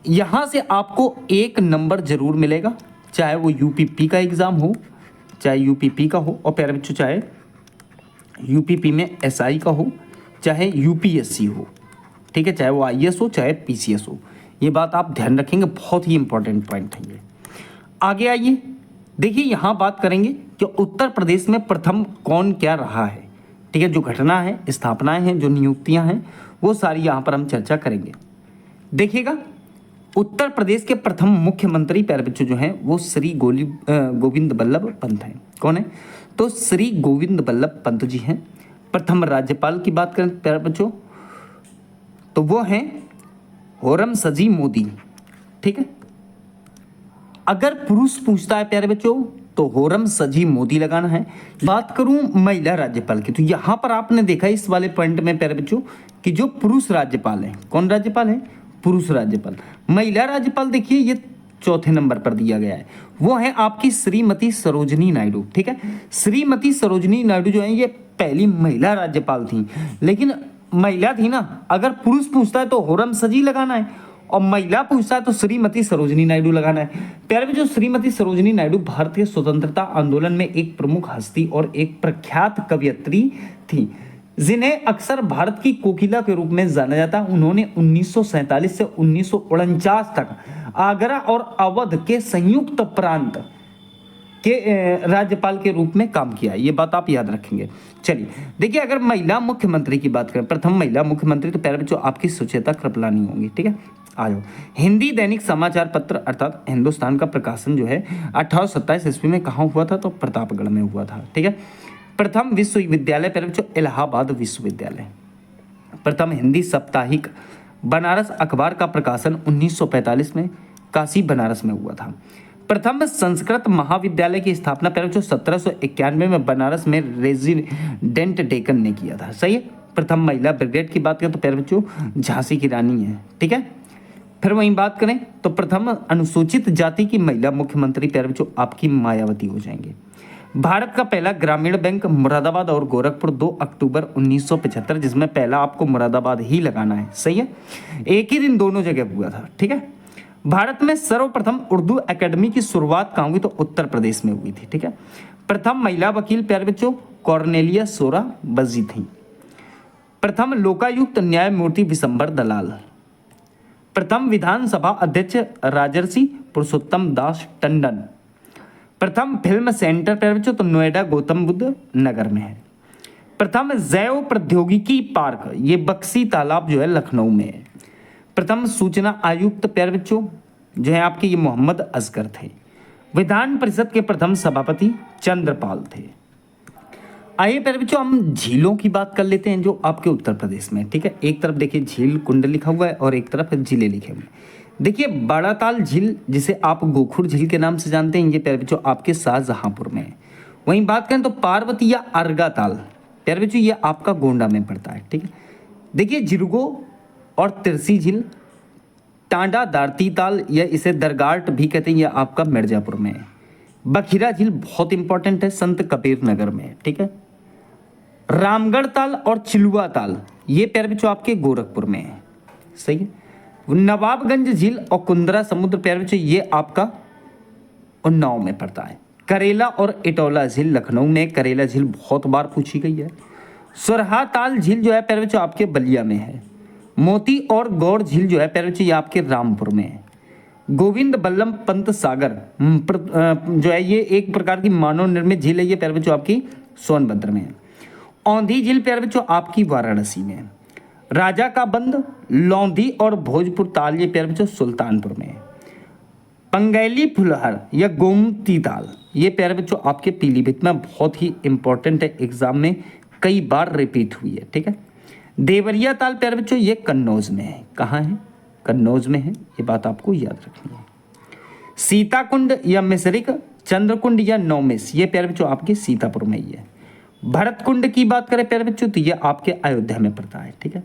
यहां से आपको 1 नंबर जरूर मिलेगा, चाहे वो यूपीपी का एग्जाम हो, चाहे यूपीपी का हो, और प्यारे बच्चों चाहे यूपीपी में एसआई का हो, चाहे यूपीएससी हो। ठीक है, चाहे वो आईएएस हो, चाहे पीसीएस हो। ये बात आप ध्यान रखेंगे, बहुत ही इंपॉर्टेंट पॉइंट है ये। आगे आइए देखिए, यहां बात करेंगे कि उत्तर प्रदेश में प्रथम कौन क्या रहा है। ठीक है, जो घटना है, स्थापनाएं हैं, जो नियुक्तियां हैं, वो सारी यहाँ पर हम चर्चा करेंगे। देखिएगा, उत्तर प्रदेश के प्रथम मुख्यमंत्री प्यारे बच्चों जो हैं वो श्री गोविंद बल्लभ पंत हैं। कौन है? तो श्री गोविंद बल्लभ पंत जी हैं। प्रथम राज्यपाल की बात करें प्यारे बच्चों तो वो हैं होरमसजी मोदी। ठीक है, अगर पुरुष पूछता है प्यारे बच्चों तो होरमसजी मोदी लगाना है। बात करूं महिला राज्यपाल की तो यहां पर आपने देखा इस वाले पॉइंट में प्यारे बच्चों कि जो पुरुष राज्यपाल है, कौन राज्यपाल है? पुरुष राज्यपाल। महिला राज्यपाल देखिए ये चौथे नंबर पर दिया गया है, वो है आपकी श्रीमती सरोजनी नायडू। ठीक है, श्रीमती सरोजनी नायडू जो है ये पहली महिला राज्यपाल थी, लेकिन महिला थी ना, अगर पुरुष पूछता है तो होरमसजी लगाना है और महिला पूछता है तो श्रीमती सरोजनी नायडू लगाना है। प्यारे जो श्रीमती सरोजनी नायडू भारतीय स्वतंत्रता आंदोलन में एक प्रमुख हस्ती और एक प्रख्यात कवयित्री थी, जिन्हें अक्सर भारत की कोकिला के रूप में जाना जाता। उन्होंने 1947 से 1949 तक आगरा और अवध के संयुक्त प्रांत के राज्यपाल के रूप में काम किया। ये बात आप याद रखेंगे। चलिए देखिए, अगर महिला मुख्यमंत्री की बात करें, प्रथम महिला मुख्यमंत्री तो प्यारे बच्चों आपकी सुचेता कृपलानी होंगी। ठीक है, आ जाओ। हिंदी दैनिक समाचार पत्र अर्थात हिंदुस्तान का प्रकाशन जो है 1827 ईस्वी में कहाँ हुआ था? तो प्रतापगढ़ में हुआ था। ठीक है, प्रथम विश्वविद्यालय प्यारे बच्चों इलाहाबाद विश्वविद्यालय। प्रथम हिंदी साप्ताहिक बनारस अखबार का प्रकाशन 1945 में काशी बनारस में हुआ था। प्रथम संस्कृत महाविद्यालय की स्थापना प्यारे बच्चों 1791 में बनारस में रेजिडेंट डेकन ने किया था। सही है। प्रथम महिला ब्रिगेड की बात करें तो प्यारे बच्चों झांसी की रानी है। ठीक है, फिर वहीं बात करें तो प्रथम अनुसूचित जाति की महिला मुख्यमंत्री प्यारे बच्चों आपकी मायावती हो जाएंगे। भारत का पहला ग्रामीण बैंक मुरादाबाद और गोरखपुर 2 अक्टूबर 1975, जिसमें पहला आपको मुरादाबाद ही लगाना है। सही है, एक ही दिन दोनों जगह हुआ था। ठीक है, भारत में सर्वप्रथम उर्दू एकेडमी की शुरुआत कहाँ हुई? तो उत्तर प्रदेश में हुई थी। ठीक है, प्रथम महिला वकील प्यारे बच्चों कॉर्नेलिया सोरा बजी थी। प्रथम लोकायुक्त न्यायमूर्ति विशंबर दलाल। प्रथम विधानसभा अध्यक्ष राजर्षि पुरुषोत्तम दास टंडन। प्रथम फिल्म सेंटर प्यारे बच्चों तो नोएडा गौतम बुद्ध नगर में है। प्रथम जैव प्रौद्योगिकी पार्क ये बक्सी तालाब जो है लखनऊ में है। प्रथम सूचना आयुक्त प्यारे बच्चों जो है आपके ये मोहम्मद असगर थे। विधान परिषद के प्रथम सभापति चंद्रपाल थे। आइए प्यारे बच्चों हम झीलों की बात कर लेते हैं जो आपके उत्तर प्रदेश में। ठीक है, एक तरफ देखिए झील कुंड लिखा हुआ है और एक तरफ जिले लिखे हुए हैं। देखिए बड़ा ताल झील जिसे आप गोखुर झील के नाम से जानते हैं, ये प्यारे बच्चों आपके शाहजहांपुर में है। वहीं बात करें तो पार्वती या अर्गा ताल प्यारे बच्चों ये आपका गोंडा में पड़ता है। ठीक है, देखिए जिरगो और तिरसी झील, टांडा दारती ताल या इसे दरगाट भी कहते हैं, यह आपका मिर्जापुर में है। बखीरा झील बहुत इंपॉर्टेंट है, संत कबीर नगर में है। ठीक है, रामगढ़ ताल और चिलुआ ताल ये प्यारे बच्चों आपके गोरखपुर में है। सही है, नवाबगंज झील और कुंदरा समुद्र प्यारे बच्चों ये आपका उन्नाव में पड़ता है। करेला और इटौला झील लखनऊ में। करेला झील बहुत बार पूछी गई है। सुरहा ताल झील जो है प्यारे बच्चों आपके बलिया में है। मोती और गौर झील जो है प्यारे बच्चों ये आपके रामपुर में है। गोविंद बल्लभ पंत सागर जो है ये एक प्रकार की मानव निर्मित झील है, ये प्यारे बच्चों आपकी सोनभद्र में है। औंधी झील प्यारे बच्चों आपकी वाराणसी में है। राजा का बंद, लौंधी और भोजपुर ताल ये प्यारे बच्चों सुल्तानपुर में है। पंगैली फुलहर या गोमती ताल ये प्यारे बच्चों आपके पीलीभीत में बहुत ही इंपॉर्टेंट है, एग्जाम में कई बार रिपीट हुई है। ठीक है, देवरिया ताल प्यारे बच्चों ये कन्नौज में है। कहाँ है? कन्नौज में है, ये बात आपको याद रखनी है। सीताकुंड या मिसरिक, चंद्रकुंड या नौमिस ये प्यारे बच्चों आपके सीतापुर में ही है। भरतकुंड की बात करें प्यारे बच्चों तो ये आपके अयोध्या में पड़ता है। ठीक है,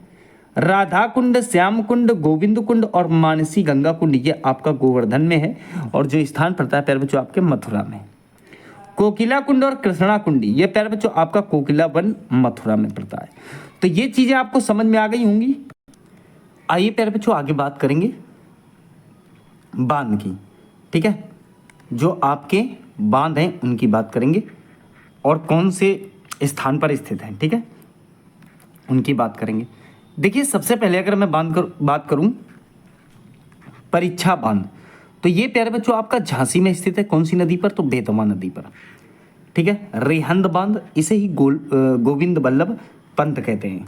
राधा कुंड, श्याम कुंड, गोविंद कुंड और मानसी गंगा कुंड ये आपका गोवर्धन में है और जो स्थान पड़ता है प्यारे बच्चों आपके मथुरा में। कोकिला कुंड और कृष्णा कुंडी ये प्यारे बच्चों आपका कोकिला वन मथुरा में पड़ता है। तो ये चीजें आपको समझ में आ गई होंगी। आइए प्यारे बच्चों आगे बात करेंगे बांध की। ठीक है, जो आपके बांध हैं उनकी बात करेंगे और कौन से स्थान पर स्थित हैं। ठीक है, उनकी बात करेंगे। देखिए सबसे पहले अगर मैं बात करूं परीक्षा बांध तो ये प्यारे बच्चों आपका झांसी में स्थित है। कौन सी नदी पर? तो बेतवा नदी पर। ठीक है, रेहंद बांध, इसे ही गोविंद बल्लभ पंत कहते हैं।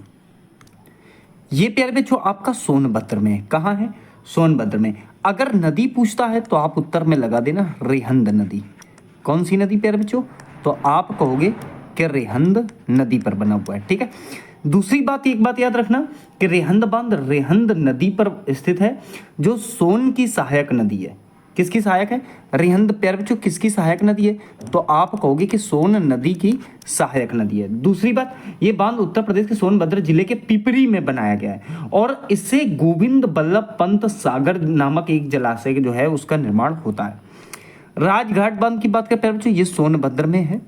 ये प्यारे बच्चों आपका सोनभद्र में है। कहाँ है? सोनभद्र में। अगर नदी पूछता है तो आप उत्तर में लगा देना रेहंद नदी। कौन सी नदी प्यारे बच्चों? तो आप कहोगे कि रेहंद नदी पर बना हुआ है। ठीक है, दूसरी बात, एक बात याद रखना कि रेहंद बांध रेहंद नदी पर स्थित है, जो सोन की सहायक नदी है। किसकी सहायक है? रेहंद प्यारे बच्चों किसकी सहायक नदी है? तो आप कहोगे कि सोन नदी की सहायक नदी है। दूसरी बात, ये बांध उत्तर प्रदेश के सोनभद्र जिले के पिपरी में बनाया गया है और इससे गोविंद बल्लभ पंत सागर नामक एक जलाशय जो है उसका निर्माण होता है। राजघाट बांध की बात करें प्यारे बच्चों, ये सोनभद्र में है।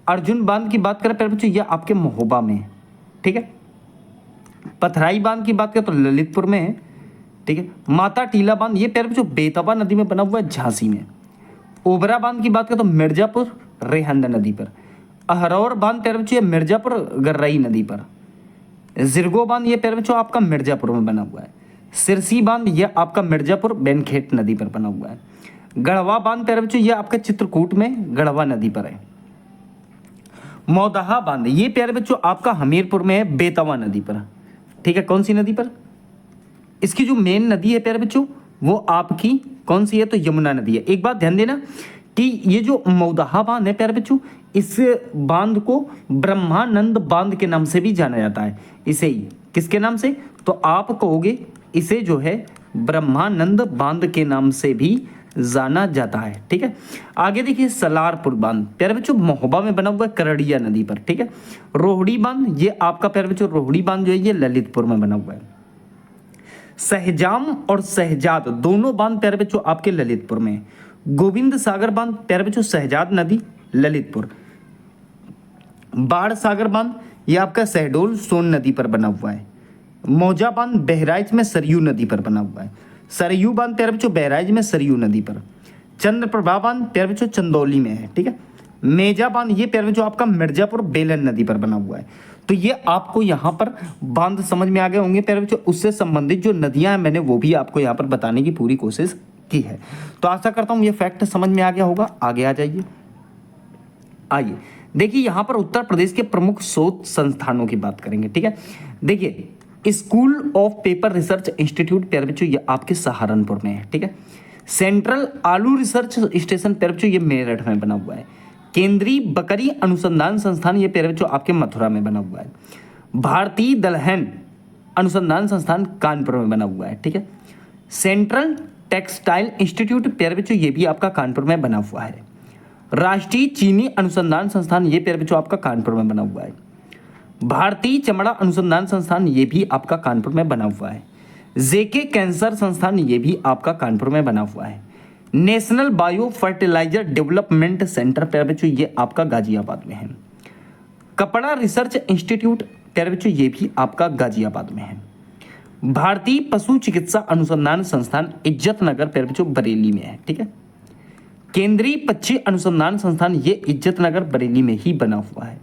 अर्जुन बांध की बात करें प्यारे बच्चों, ये आपके महोबा में है। ठीक है, पथराई बांध की बात करें तो ललितपुर में है। ठीक है, माता टीला बांध ये प्यारे बच्चों बेतवा नदी में बना हुआ है, झांसी में। ओबरा बांध की बात करें तो मिर्जापुर रेहंद नदी पर। अहरौर बांध प्यारे बच्चों ये मिर्जापुर गर्राई नदी पर। जिरगो बांध ये प्यारे बच्चों आपका मिर्जापुर में बना हुआ है। सिरसी बांध ये आपका मिर्जापुर बेनखेत नदी पर बना हुआ है। गढ़वा बांध प्यारे बच्चों ये आपका चित्रकूट में गढ़वा नदी पर है। मौदहा बांध ये प्यारे बच्चों आपका हमीरपुर में है, बेतवा नदी पर। ठीक है, कौन सी नदी पर? इसकी जो मेन नदी है प्यारे बच्चों वो आपकी कौन सी है? तो यमुना नदी है। एक बात ध्यान देना कि ये जो मौदहा बांध है प्यारे बच्चों, इस बांध को ब्रह्मानंद बांध के नाम से भी जाना जाता है। इसे ही किसके नाम से? तो आप कहोगे इसे जो है ब्रह्मानंद बांध के नाम से भी जाना जाता है। ठीक है, आगे देखिए सलारपुर बांध प्यारे बच्चों महोबा में बना हुआ है, करड़िया नदी पर। ठीक है, रोहड़ी बांध ये आपका प्यारे बच्चों रोहड़ी बांध जो है ये ललितपुर में बना हुआ है। सहजाम और सहजाद दोनों बांध प्यारे बच्चों आपके ललितपुर में है। गोविंद सागर बांध प्यारे बच्चों सहजाद नदी ललितपुर। बाढ़ सागर बांध ये आपका शहडोल सोन नदी पर बना हुआ है। मौजा बांध बहराइच में सरयू नदी पर बना हुआ है। सरयू बांध प्यारे बच्चों बहराइच में सरयू नदी पर। चंद्रप्रभा बांध प्यारे बच्चों चंदौली में है। ठीक है, मेजा बांध ये प्यारे बच्चों आपका मिर्जापुर बेलन नदी पर बना हुआ है। तो ये आपको यहाँ पर बांध समझ में आ गए होंगे प्यारे बच्चों। उससे संबंधित जो नदियां हैं मैंने वो भी आपको यहाँ पर बताने की पूरी कोशिश की है। तो आशा करता हूँ ये फैक्ट समझ में आ गया होगा। आगे आ जाइए, आइए देखिए यहाँ पर उत्तर प्रदेश के प्रमुख शोध संस्थानों की बात करेंगे। ठीक है, देखिए school of paper research institute प्यारे बच्चों ये आपके सहारनपुर में है। ठीक है, सेंट्रल आलू रिसर्च स्टेशन प्यारे बच्चों ये मेरठ में बना हुआ है। केंद्रीय बकरी अनुसंधान संस्थान ये प्यारे बच्चों आपके मथुरा में बना हुआ है। भारतीय दलहन अनुसंधान संस्थान कानपुर में बना हुआ है। ठीक है, सेंट्रल टेक्सटाइल इंस्टीट्यूट प्यारे बच्चों ये भी आपका कानपुर में बना हुआ है। राष्ट्रीय चीनी अनुसंधान संस्थान ये प्यारे बच्चों आपका कानपुर में बना हुआ है। भारतीय चमड़ा अनुसंधान संस्थान ये भी आपका कानपुर में बना हुआ है। जेके कैंसर संस्थान ये भी आपका कानपुर में बना हुआ है। National bio fertilizer development centre प्यारे बच्चों ये आपका गाजियाबाद में है। कपड़ा रिसर्च इंस्टीट्यूट प्यारे बच्चों ये भी आपका गाजियाबाद में है। भारतीय पशु चिकित्सा अनुसंधान संस्थान इज्जत नगर प्यारे बच्चों बरेली में है। ठीक है, केंद्रीय पक्षी अनुसंधान संस्थान ये इज्जत नगर बरेली में ही बना हुआ है।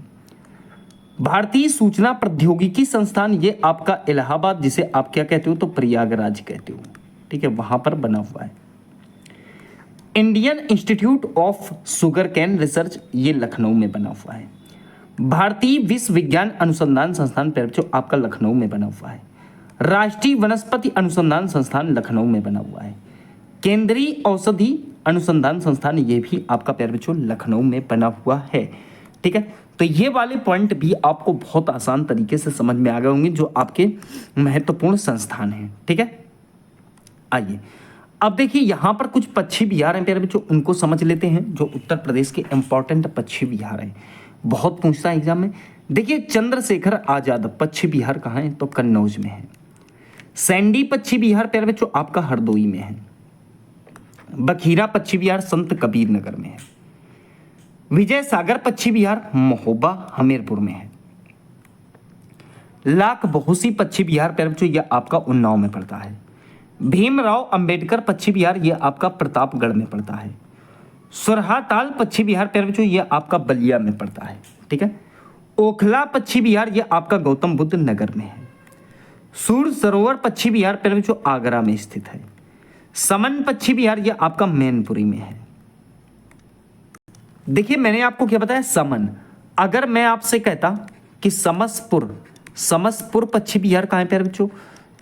भारतीय सूचना प्रौद्योगिकी संस्थान ये आपका इलाहाबाद, जिसे आप क्या कहते हो तो प्रयागराज कहते हो। ठीक है, वहां पर बना हुआ है। Indian institute of sugar cane research ये लखनऊ में बना हुआ है। भारतीय विश्व विज्ञान अनुसंधान संस्थान प्यारे बच्चों आपका लखनऊ में बना हुआ है। राष्ट्रीय वनस्पति अनुसंधान संस्थान लखनऊ में बना हुआ है। केंद्रीय औषधि अनुसंधान संस्थान ये भी आपका प्यारे बच्चों लखनऊ में बना हुआ है। ठीक है, तो ये वाले पॉइंट भी आपको बहुत आसान तरीके से समझ में आ गए होंगे जो आपके महत्वपूर्ण संस्थान हैं। ठीक है, आइए अब देखिए यहाँ पर कुछ पक्षी विहार हैं प्यारे बच्चों, उनको समझ लेते हैं जो उत्तर प्रदेश के इंपॉर्टेंट पक्षी विहार हैं। बहुत पूछता है एग्जाम में। देखिए चंद्रशेखर आजाद पक्षी विहार कहाँ है तो कन्नौज में है। सैंडी पक्षी विहार प्यारे बच्चों आपका हरदोई में है। बखीरा पक्षी विहार संत कबीर नगर में है। विजय सागर पक्षी विहार महोबा हमीरपुर में है। लाख बहोसी पक्षी विहार प्यारे बच्चों यह आपका उन्नाव में पड़ता है। भीमराव अंबेडकर पक्षी विहार यह आपका प्रतापगढ़ में पड़ता है। सुरहाताल पक्षी विहार प्यारे बच्चों यह आपका बलिया में पड़ता है। ठीक है, ओखला पक्षी विहार यह आपका गौतम बुद्ध नगर में है। सूर सरोवर पक्षी विहार प्यारे बच्चों आगरा में स्थित है। समन पक्षी विहार यह आपका मैनपुरी में है। देखिए मैंने आपको क्या बताया, समन। अगर मैं आपसे कहता कि समसपुर पश्चिम बिहार कहाँ है प्यारे बच्चों,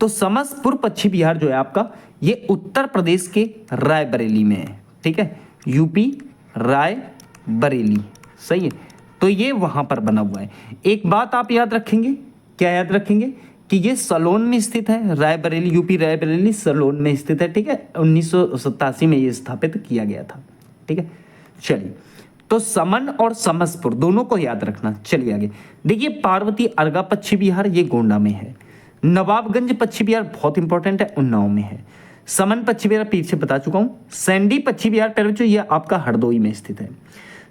तो समसपुर पश्चिम बिहार जो है आपका ये उत्तर प्रदेश के रायबरेली में है, ठीक है, यूपी रायबरेली, सही है। तो ये वहां पर बना हुआ है। एक बात आप याद रखेंगे, क्या याद रखेंगे कि ये सलोन में स्थित है, रायबरेली, यूपी रायबरेली सलोन में स्थित है, ठीक है। 1987 में ये स्थापित किया गया था, ठीक है। चलिए, तो समन और समसपुर दोनों को याद रखना। चलिए आगे देखिए, पार्वती अर्गा पश्चिम बिहार ये गोंडा में है। नवाबगंज पश्चिम बिहार बहुत इंपॉर्टेंट है, उन्नाव में है। समन पश्चिम बिहार पीछे बता चुका हूं। सैंडी पश्चिम बिहार प्यारे बच्चों ये आपका हरदोई में स्थित है।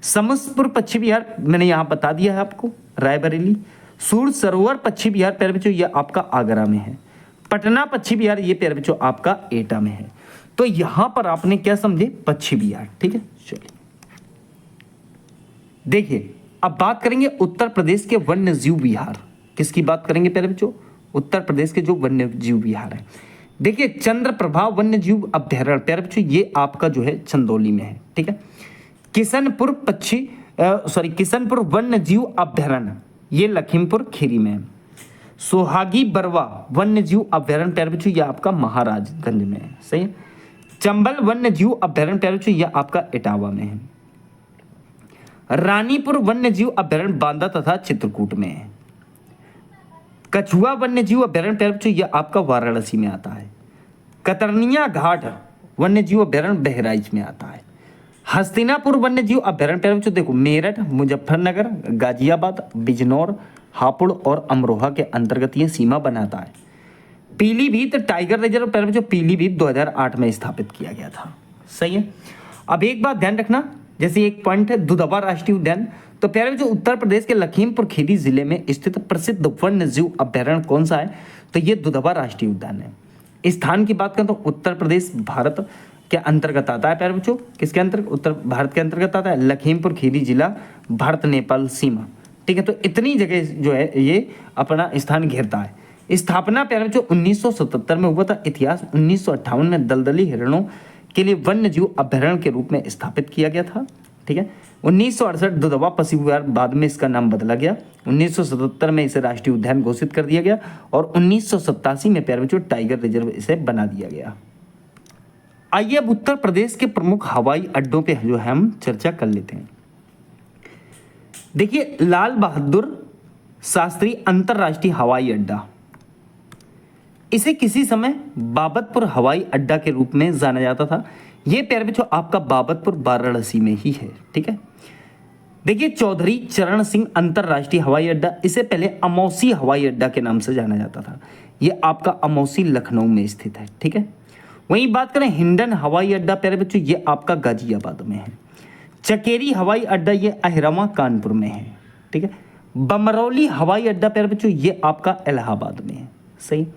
समसपुर पश्चिम बिहार मैंने यहां बता दिया है आपको, रायबरेली। सूर सरोवर पश्चिम बिहार प्यारे बच्चों ये आपका आगरा में है। पटना पश्चिम बिहार ये प्यारे बच्चों आपका एटा में है। तो यहां पर आपने क्या समझे, पश्चिम बिहार, ठीक है। चलिए देखिए, अब बात करेंगे उत्तर प्रदेश के वन्य जीव विहार। किसकी बात करेंगे प्यारे बच्चों, उत्तर प्रदेश के जो वन्य जीव विहार है। देखिए, चंद्रप्रभा वन्य जीव अभ्यारण्य प्यारे बच्चों ये आपका जो है चंदौली में है, ठीक है। किशनपुर वन्य जीव अभ्यारण्य ये लखीमपुर खीरी में है। सोहागी बरवा वन्य जीव अभ्यारण्य प्यारे बच्चों ये आपका महाराजगंज में है, सही है। चंबल वन्य जीव अभ्यारण्य प्यारे बच्चों ये आपका इटावा में है। रानीपुर वन्य जीव अभ्यारण्य बांदा तथा चित्रकूट में है। कछुआ वन्य जीव अभ्यारण्य प्यारे बच्चों ये आपका वाराणसी में आता है। कतरनिया घाट वन्य जीव अभ्यारण्य बहराइच में आता है। हस्तिनापुर वन्य जीव अभ्यारण्य प्यारे बच्चों देखो मेरठ, मुजफ्फरनगर, गाजियाबाद, बिजनौर, हापुड़ और अमरोहा के अंतर्गत ये सीमा बनाता है। पीलीभीत टाइगर रिजर्व प्यारे बच्चों पीलीभीत 2008 में स्थापित किया गया था, सही है। अब एक बात ध्यान रखना, जैसे एक पॉइंट है दुधवा राष्ट्रीय उद्यान, तो प्यारे बच्चों उत्तर प्रदेश के लखीमपुर खीरी जिले में स्थित प्रसिद्ध वन्य जीव अभ्यारण्य कौन सा है, तो ये दुधवा राष्ट्रीय उद्यान है। स्थान की बात करें तो उत्तर प्रदेश भारत के अंतर्गत आता है प्यारे बच्चों, किसके अंतर्गत, उत्तर भारत के अंतर्गत आता है। लखीमपुर खीरी जिला भारत नेपाल सीमा, ठीक है। तो इतनी जगह जो है ये अपना स्थान घेरता है। स्थापना प्यारे बच्चों 1977 में हुआ था। इतिहास 1958 में दलदली हिरणों के लिए वन्य जीव अभ्यारण्य के रूप में स्थापित किया गया था, ठीक है। 1968 दुधवा पशु विहार, बाद में इसका नाम बदला गया। 1977 में इसे राष्ट्रीय उद्यान घोषित कर दिया गया और 1987 में प्यारे बच्चों टाइगर रिजर्व इसे बना दिया गया। आइए अब उत्तर प्रदेश के प्रमुख हवाई अड्डों पे जो है हम चर्चा कर लेते हैं। देखिए, लाल बहादुर शास्त्री अंतरराष्ट्रीय हवाई अड्डा, इसे किसी समय बाबतपुर हवाई अड्डा के रूप में जाना जाता था। यह प्यारे बच्चों आपका बाबतपुर वाराणसी में ही है, ठीक है। देखिए, चौधरी चरण सिंह अंतरराष्ट्रीय हवाई अड्डा, इसे पहले अमौसी हवाई अड्डा के नाम से जाना जाता था। यह आपका अमौसी लखनऊ में स्थित है, ठीक है। वहीं बात करें हिंडन हवाई अड्डा प्यारे बच्चों ये आपका गाजियाबाद में है। चकेरी हवाई अड्डा ये अहिरामा कानपुर में है, ठीक है। बमरौली हवाई अड्डा प्यारे बच्चों ये आपका इलाहाबाद में है, सही।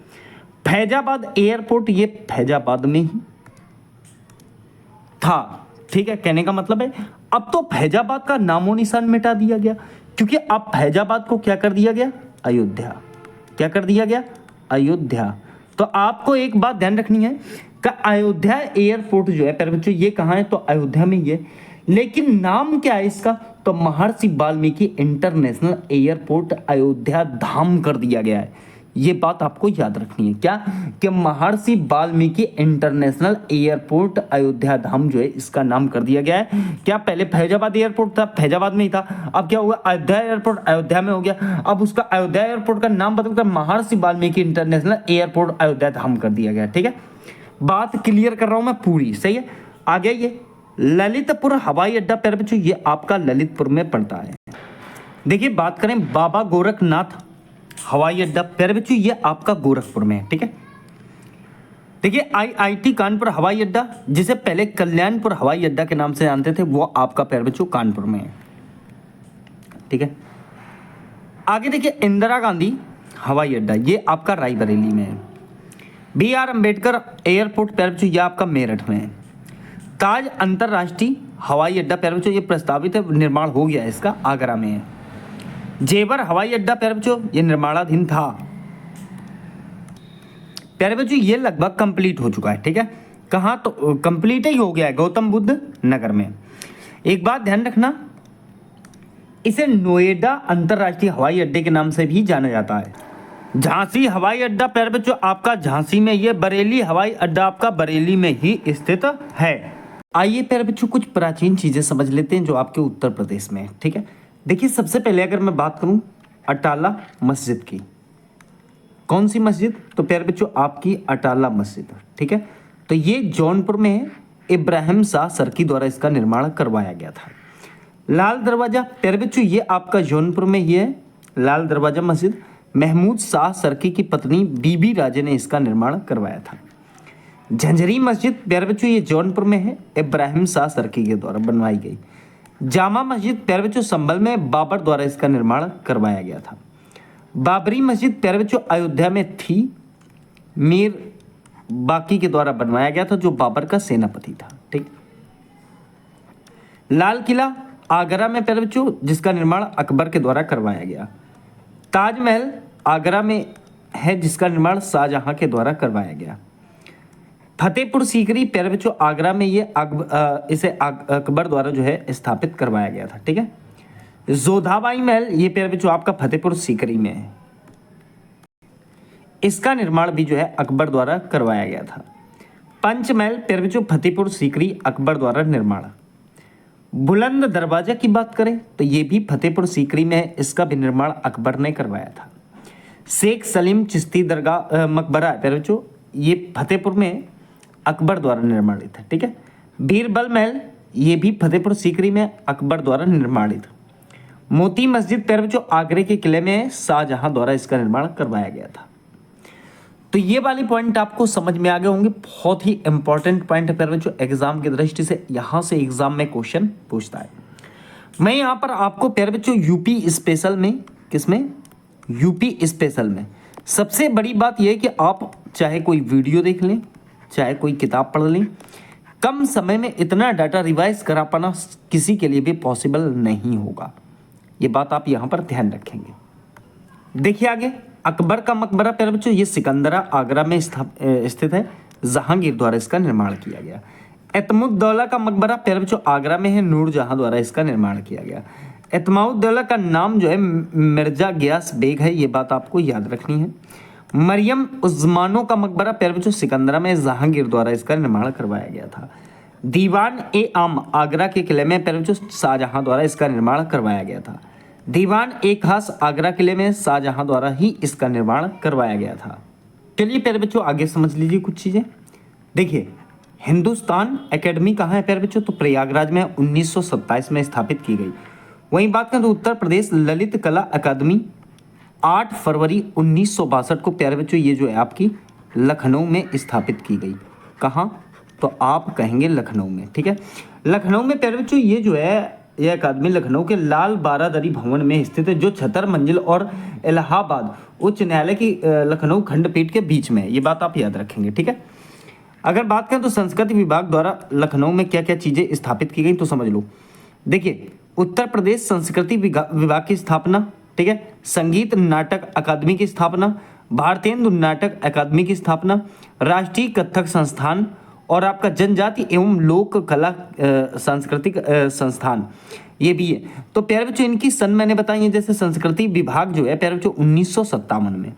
फैजाबाद एयरपोर्ट ये फैजाबाद में ही था, ठीक है। कहने का मतलब है अब तो फैजाबाद का नामो निशान मिटा दिया गया, क्योंकि अब फैजाबाद को क्या कर दिया गया, अयोध्या। क्या कर दिया गया, अयोध्या। तो आपको एक बात ध्यान रखनी है कि अयोध्या एयरपोर्ट जो है प्यारे बच्चों ये कहाँ है, तो अयोध्या में ही है। लेकिन नाम क्या है इसका, तो महर्षि वाल्मीकि इंटरनेशनल एयरपोर्ट अयोध्या धाम कर दिया गया है। ये बात आपको याद रखनी है, क्या कि महर्षि वाल्मीकि इंटरनेशनल एयरपोर्ट अयोध्या धाम जो है इसका नाम कर दिया गया है। क्या पहले फैजाबाद एयरपोर्ट था, फैजाबाद में ही था, अब क्या हुआ, अयोध्या एयरपोर्ट अयोध्या में हो गया। अब उसका अयोध्या एयरपोर्ट का नाम बदलकर महर्षि वाल्मीकि इंटरनेशनल एयरपोर्ट अयोध्या धाम कर दिया गया, ठीक है। बात क्लियर कर रहा हूं मैं पूरी, सही है। आगे ये ललितपुर हवाई अड्डा प्यारे बच्चों ये आपका ललितपुर में पड़ता है। देखिए, बात करें बाबा गोरखनाथ हवाई अड्डा प्यारे बच्चों ये आपका गोरखपुर में है, ठीक है। देखिए, IIT कानपुर हवाई अड्डा, जिसे पहले कल्याणपुर हवाई अड्डा के नाम से जानते थे, वो आपका प्यारे बच्चों कानपुर में है, ठीक है। आगे देखिए, इंदिरा गांधी हवाई अड्डा ये आपका रायबरेली में है। BR अम्बेडकर एयरपोर्ट प्यारे बच्चों ये आपका मेरठ में है। ताज अंतरराष्ट्रीय हवाई अड्डा प्यारे बच्चों ये प्रस्तावित है, निर्माण हो गया है इसका, आगरा में है। जेवर हवाई अड्डा प्यारे बच्चों ये निर्माणाधीन था। प्यारे बच्चों ये लगभग कंप्लीट हो चुका है, ठीक है। कहाँ, तो कंप्लीट ही हो गया है, गौतम बुद्ध नगर में। एक बात ध्यान रखना, इसे नोएडा अंतर्राष्ट्रीय हवाई अड्डे के नाम से भी जाना जाता है। झांसी हवाई अड्डा प्यारे बच्चों आपका झांसी में, ये बरेली हवाई अड्डा आपका बरेली में ही स्थित है। आइए प्यारे बच्चों कुछ प्राचीन चीजें समझ लेते हैं जो आपके उत्तर प्रदेश में है। ठीक है, देखिए सबसे पहले अगर मैं बात करूं अटाला मस्जिद की, कौन सी मस्जिद? तो प्यारे बच्चों आपकी अटाला मस्जिद। ठीक है, तो ये जौनपुर में है, इब्राहिम शाह सरकी द्वारा इसका निर्माण करवाया गया था। लाल दरवाजा प्यारे बच्चों ये आपका जौनपुर में ही है, लाल दरवाजा मस्जिद महमूद शाह सरकी की पत्नी बीबी राजे ने इसका निर्माण करवाया था। झंझरी मस्जिद प्यारे बच्चों ये जौनपुर में है, इब्राहिम शाह सरकी के द्वारा बनवाई गई। जामा मस्जिद प्यारे बच्चों संभल में बाबर द्वारा इसका निर्माण करवाया गया था। बाबरी मस्जिद प्यारे बच्चों अयोध्या में थी, मीर बाकी के द्वारा बनवाया गया था जो बाबर का सेनापति था। ठीक, लाल किला आगरा में प्यारे बच्चों जिसका निर्माण अकबर के द्वारा करवाया गया। ताजमहल आगरा में है जिसका निर्माण शाहजहां के द्वारा करवाया गया। फतेहपुर सीकरी प्यारे बच्चों आगरा में ये इसे अकबर द्वारा जो है स्थापित करवाया गया था। ठीक है, जोधाबाई महल ये प्यारे बच्चों आपका फतेहपुर सीकरी में है, इसका निर्माण भी जो है अकबर द्वारा करवाया गया था। पंचमहल प्यारे बच्चों फतेहपुर सीकरी अकबर द्वारा निर्माण। बुलंद दरवाजा की बात करें तो ये भी फतेहपुर सीकरी में है, इसका भी निर्माण अकबर ने करवाया था। शेख सलीम चिश्ती दरगाह मकबरा प्यारे बच्चों ये फतेहपुर में अकबर द्वारा निर्माणित है। ठीक है, बीरबल महल ये भी फतेहपुर सीकरी में अकबर द्वारा निर्माणित। मोती मस्जिद प्यारे बच्चों आगरे के किले में शाहजहां द्वारा इसका निर्माण करवाया गया था। तो ये वाले पॉइंट आपको समझ में आ गए होंगे, बहुत ही इंपॉर्टेंट पॉइंट है प्यारे बच्चों, एग्जाम की दृष्टि से यहाँ से एग्जाम में क्वेश्चन पूछता है। मैं यहाँ पर आपको प्यारे बच्चों यूपी स्पेशल में, किसमें? यूपी स्पेशल में सबसे बड़ी बात यह है कि आप चाहे कोई वीडियो देख लें, चाहे कोई किताब पढ़ लें, कम समय में इतना डाटा रिवाइज करा पाना किसी के लिए भी पॉसिबल नहीं होगा। ये बात आप यहाँ पर ध्यान रखेंगे। देखिए आगे, अकबर का मकबरा प्यारे बच्चों ये सिकंदरा आगरा में स्थित है, जहांगीर द्वारा इसका निर्माण किया गया। एतमुद्दौला का मकबरा प्यारे बच्चों आगरा में है, नूरजहां द्वारा इसका निर्माण किया गया। एतमाउद्दौला का नाम जो है मिर्जा गियास बेग है, ये बात आपको याद रखनी है। मरियम उस्मानो का मकबरा प्यारे बच्चों सिकंदरा में जहांगीर द्वारा इसका निर्माण करवाया गया था। दीवान ए आम आगरा के किले में प्यारे बच्चों शाहजहां द्वारा इसका निर्माण करवाया गया था। दीवान ए खास आगरा किले में शाहजहां द्वारा ही इसका निर्माण करवाया गया था। चलिए प्यारे बच्चों आगे समझ लीजिए कुछ चीजें। देखिए हिंदुस्तान एकेडमी कहाँ है प्यारे बच्चों? तो प्रयागराज में 1927 में स्थापित की गई। वहीं बात करें तो उत्तर प्रदेश ललित कला अकादमी 8 फरवरी 1962 को प्यारे बच्चों ये जो है आपकी लखनऊ में स्थापित की गई। कहाँ? तो आप कहेंगे लखनऊ में। ठीक है, लखनऊ में प्यारे बच्चों ये जो है यह अकादमी लखनऊ के लाल बारादरी भवन में स्थित है, जो 76 मंजिल और इलाहाबाद उच्च न्यायालय की लखनऊ खंडपीठ के बीच में है। ये बात आप याद रखेंगे। ठीक है, अगर बात करें तो संस्कृति विभाग द्वारा लखनऊ में क्या क्या चीजें स्थापित की गई तो समझ लो। देखिए उत्तर प्रदेश संस्कृति विभाग की स्थापना, ठीक है, संगीत नाटक अकादमी की स्थापना, भारतेंदु नाटक अकादमी की स्थापना, राष्ट्रीय कथक संस्थान और आपका जनजाति एवं लोक कला सांस्कृतिक संस्थान ये भी है। तो प्यारे बच्चों इनकी सन मैंने बताई है, जैसे संस्कृति विभाग जो है प्यारे बच्चों 1957 में,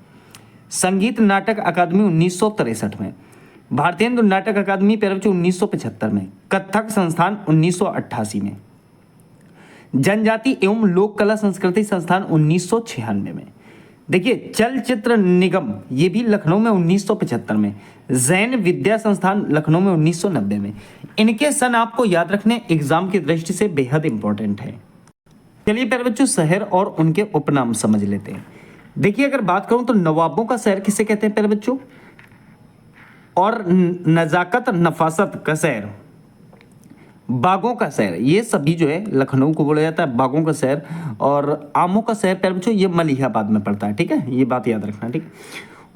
संगीत नाटक अकादमी 1963 में, भारतेंदु नाटक अकादमी प्यारे बच्चों 1975 में, कथक संस्थान 1988 में, जनजाति एवं लोक कला संस्कृति संस्थान 1996 में। देखिए चलचित्र निगम ये भी लखनऊ में 1975 में, जैन विद्या संस्थान लखनऊ में 1990 में। इनके सन आपको याद रखने एग्जाम की दृष्टि से बेहद इंपॉर्टेंट है। चलिए प्यारे बच्चों शहर और उनके उपनाम समझ लेते हैं। देखिए अगर बात करूं तो नवाबों का शहर किसे कहते हैं प्यारे बच्चों? और नजाकत नफासत का शहर, बागों का शहर, ये सभी जो है लखनऊ को बोला जाता है बागों का शहर। और आमों का शहर प्यारे बच्चों ये मलिहाबाद में पड़ता है। ठीक है, ये बात याद रखना। ठीक,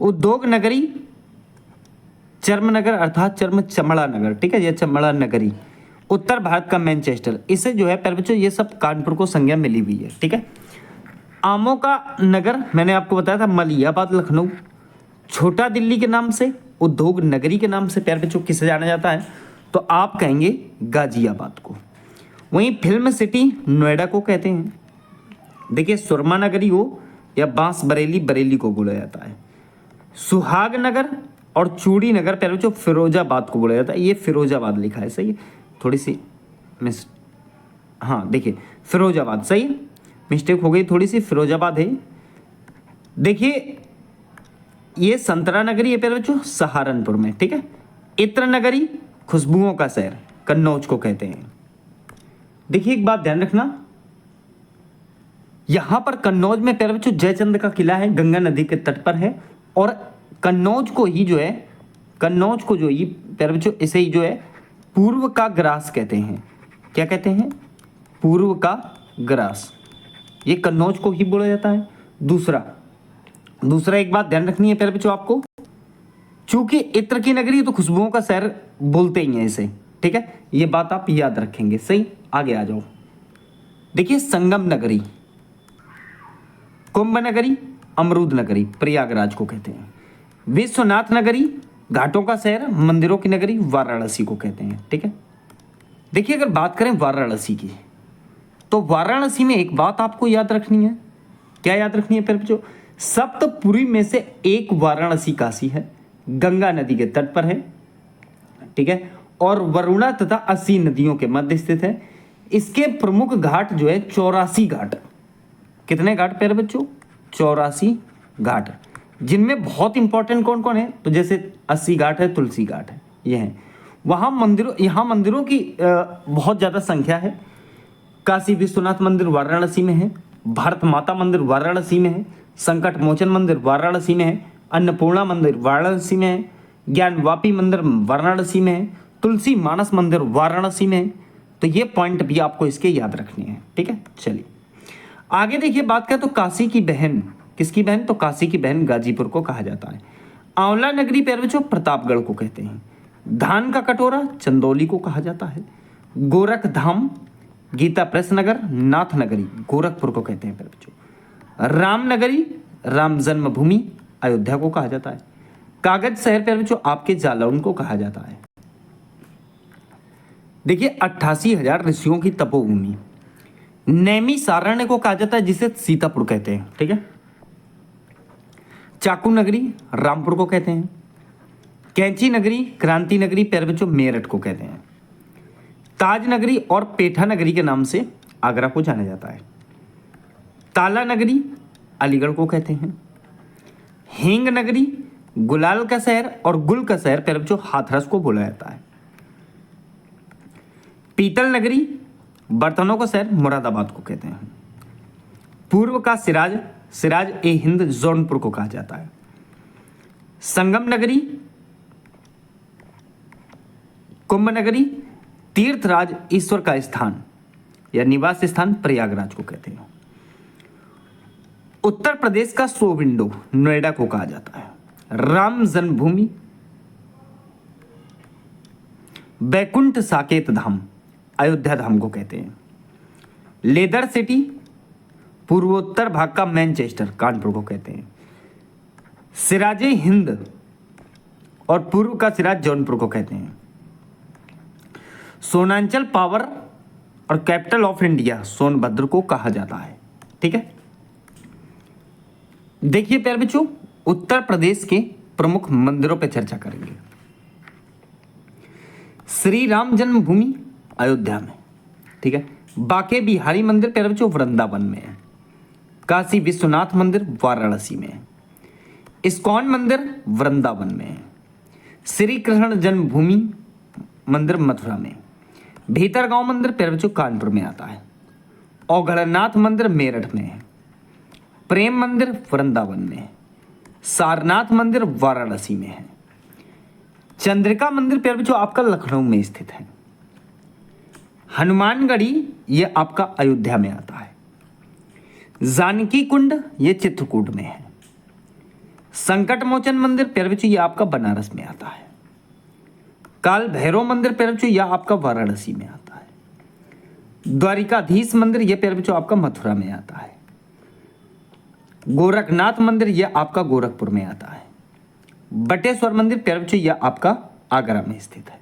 उद्योग नगरी चर्मनगर अर्थात चमड़ा नगर, ठीक है, ये चमड़ा नगरी उत्तर भारत का मैनचेस्टर, इसे जो है प्यारे बच्चों ये सब कानपुर को संज्ञा मिली हुई है। ठीक है, आमों का नगर मैंने आपको बताया था मलिहाबाद लखनऊ, छोटा दिल्ली के नाम से, उद्योग नगरी के नाम से प्यारे बच्चों किसे जाना जाता है? तो आप कहेंगे गाजियाबाद को। वहीं फिल्म सिटी नोएडा को कहते हैं। देखिए सुरमा नगरी हो या बांस बरेली, बरेली को बोला जाता है। सुहाग नगर और चूड़ी नगर प्यारे बच्चों फिरोजाबाद को बोला जाता है। ये फिरोजाबाद लिखा है, सही है, थोड़ी सी मिस, हाँ देखिए फिरोजाबाद, सही है, मिस्टेक हो गई थोड़ी सी, फिरोजाबाद है। देखिए ये संतरा नगरी है प्यारे बच्चों सहारनपुर में, ठीक है। इत्र नगरी खुशबुओं का शहर कन्नौज को कहते हैं। देखिए एक बात ध्यान रखना, यहां पर कन्नौज में प्यारे बच्चों जयचंद का किला है, गंगा नदी के तट पर है। और कन्नौज को ही जो है, कन्नौज को जो ये प्यारे बच्चों इसे ही जो है पूर्व का ग्रास कहते हैं। क्या कहते हैं? पूर्व का ग्रास, ये कन्नौज को ही बोला जाता है। दूसरा एक बात ध्यान रखनी है प्यारे बच्चों आपको, चूंकि इत्र की नगरी है तो खुशबुओं का शहर बोलते ही हैं इसे, ठीक है, ये बात आप याद रखेंगे। सही, आगे आ जाओ। देखिए संगम नगरी, कुंभ नगरी, अमरूद नगरी प्रयागराज को कहते हैं। विश्वनाथ नगरी घाटों का शहर, मंदिरों की नगरी वाराणसी को कहते हैं, ठीक है। देखिए अगर बात करें वाराणसी की, तो वाराणसी में एक बात आपको याद रखनी है। क्या याद रखनी है प्यारे बच्चों? सप्तपुरी में से एक वाराणसी काशी है, गंगा नदी के तट पर है, ठीक है, और वरुणा तथा अस्सी नदियों के मध्य स्थित है। इसके प्रमुख घाट जो है 84 घाट। कितने घाट प्यारे बच्चों? 84 घाट, जिनमें बहुत इंपॉर्टेंट कौन कौन है? तो जैसे 80 घाट है, तुलसी घाट है, ये है। यहाँ मंदिरों की बहुत ज्यादा संख्या है। काशी विश्वनाथ मंदिर वाराणसी में है, भारत माता मंदिर वाराणसी में है, संकट मोचन मंदिर वाराणसी में है, अन्नपूर्णा मंदिर वाराणसी में है, ज्ञानवापी मंदिर वाराणसी में है, तुलसी मानस मंदिर वाराणसी में है। तो ये पॉइंट भी आपको इसके याद रखने हैं, ठीक है। चलिए आगे देखिए, बात करें तो काशी की बहन, किसकी बहन? तो काशी की बहन गाजीपुर को कहा जाता है। आंवला नगरी प्यारे बच्चों प्रतापगढ़ को कहते हैं। धान का कटोरा चंदौली को कहा जाता है। गोरख धाम, गीता प्रेस नगर, नाथ नगरी गोरखपुर को कहते हैं प्यारे बच्चों। राम नगरी, राम जन्मभूमि अयोध्या को कहा जाता है। कागज शहर प्यारे बच्चों आपके जालौन को कहा जाता है। देखिए 88,000 ऋषियों की तपोभूमि नैमी सारण्य को कहा जाता है, जिसे सीतापुर कहते हैं, ठीक है। चाकू नगरी रामपुर को कहते हैं। कैंची नगरी, क्रांति नगरी प्यारे बच्चों मेरठ को कहते हैं। ताज नगरी और पेठा नगरी के नाम से आगरा को जाना जाता है। ताला नगरी अलीगढ़ को कहते हैं। हिंग नगरी गुलाल का शहर और गुल का शहर प्यारे बच्चों हाथरस को बोला जाता है। पीतल नगरी बर्तनों का शहर मुरादाबाद को कहते हैं। पूर्व का सिराज, सिराज ए हिंद जौनपुर को कहा जाता है। संगम नगरी, कुंभ नगरी, तीर्थराज ईश्वर का स्थान या निवास स्थान प्रयागराज को कहते हैं। उत्तर प्रदेश का शो विंडो नोएडा को कहा जाता है। राम जन्मभूमि, बैकुंठ साकेत धाम अयोध्या धाम को कहते हैं। लेदर सिटी पूर्वोत्तर भाग का मैनचेस्टर कानपुर को कहते हैं। सिराजे हिंद और पूर्व का सिराज जौनपुर को कहते हैं। सोनांचल पावर और कैपिटल ऑफ इंडिया सोनभद्र को कहा जाता है, ठीक है। देखिए प्यारे बच्चों, उत्तर प्रदेश के प्रमुख मंदिरों पर चर्चा करेंगे। श्री राम जन्मभूमि अयोध्या में, ठीक है। बाके बिहारी मंदिर प्यारे बच्चों वृंदावन में है। काशी विश्वनाथ मंदिर वाराणसी में है। इस्कॉन मंदिर वृंदावन में है। श्री कृष्ण जन्मभूमि मंदिर मथुरा में। भीतरगांव मंदिर प्यारे बच्चों कानपुर में आता है। औघड़नाथ मंदिर मेरठ में है। प्रेम मंदिर वृंदावन में है। सारनाथ मंदिर वाराणसी में है। चंद्रिका मंदिर प्यारे बच्चों आपका लखनऊ में स्थित है। हनुमानगढ़ी ये आपका अयोध्या में आता है। जानकी कुंड ये चित्रकूट में है। संकट मोचन मंदिर प्यारे बच्चों ये आपका बनारस में आता है। काल भैरव मंदिर प्यारे बच्चों यह आपका वाराणसी में आता है। द्वारिकाधीश मंदिर ये प्यारे बच्चों आपका मथुरा में आता है। गोरखनाथ मंदिर यह आपका गोरखपुर में आता है। बटेश्वर मंदिर प्यारे बच्चों यह आपका आगरा में स्थित है।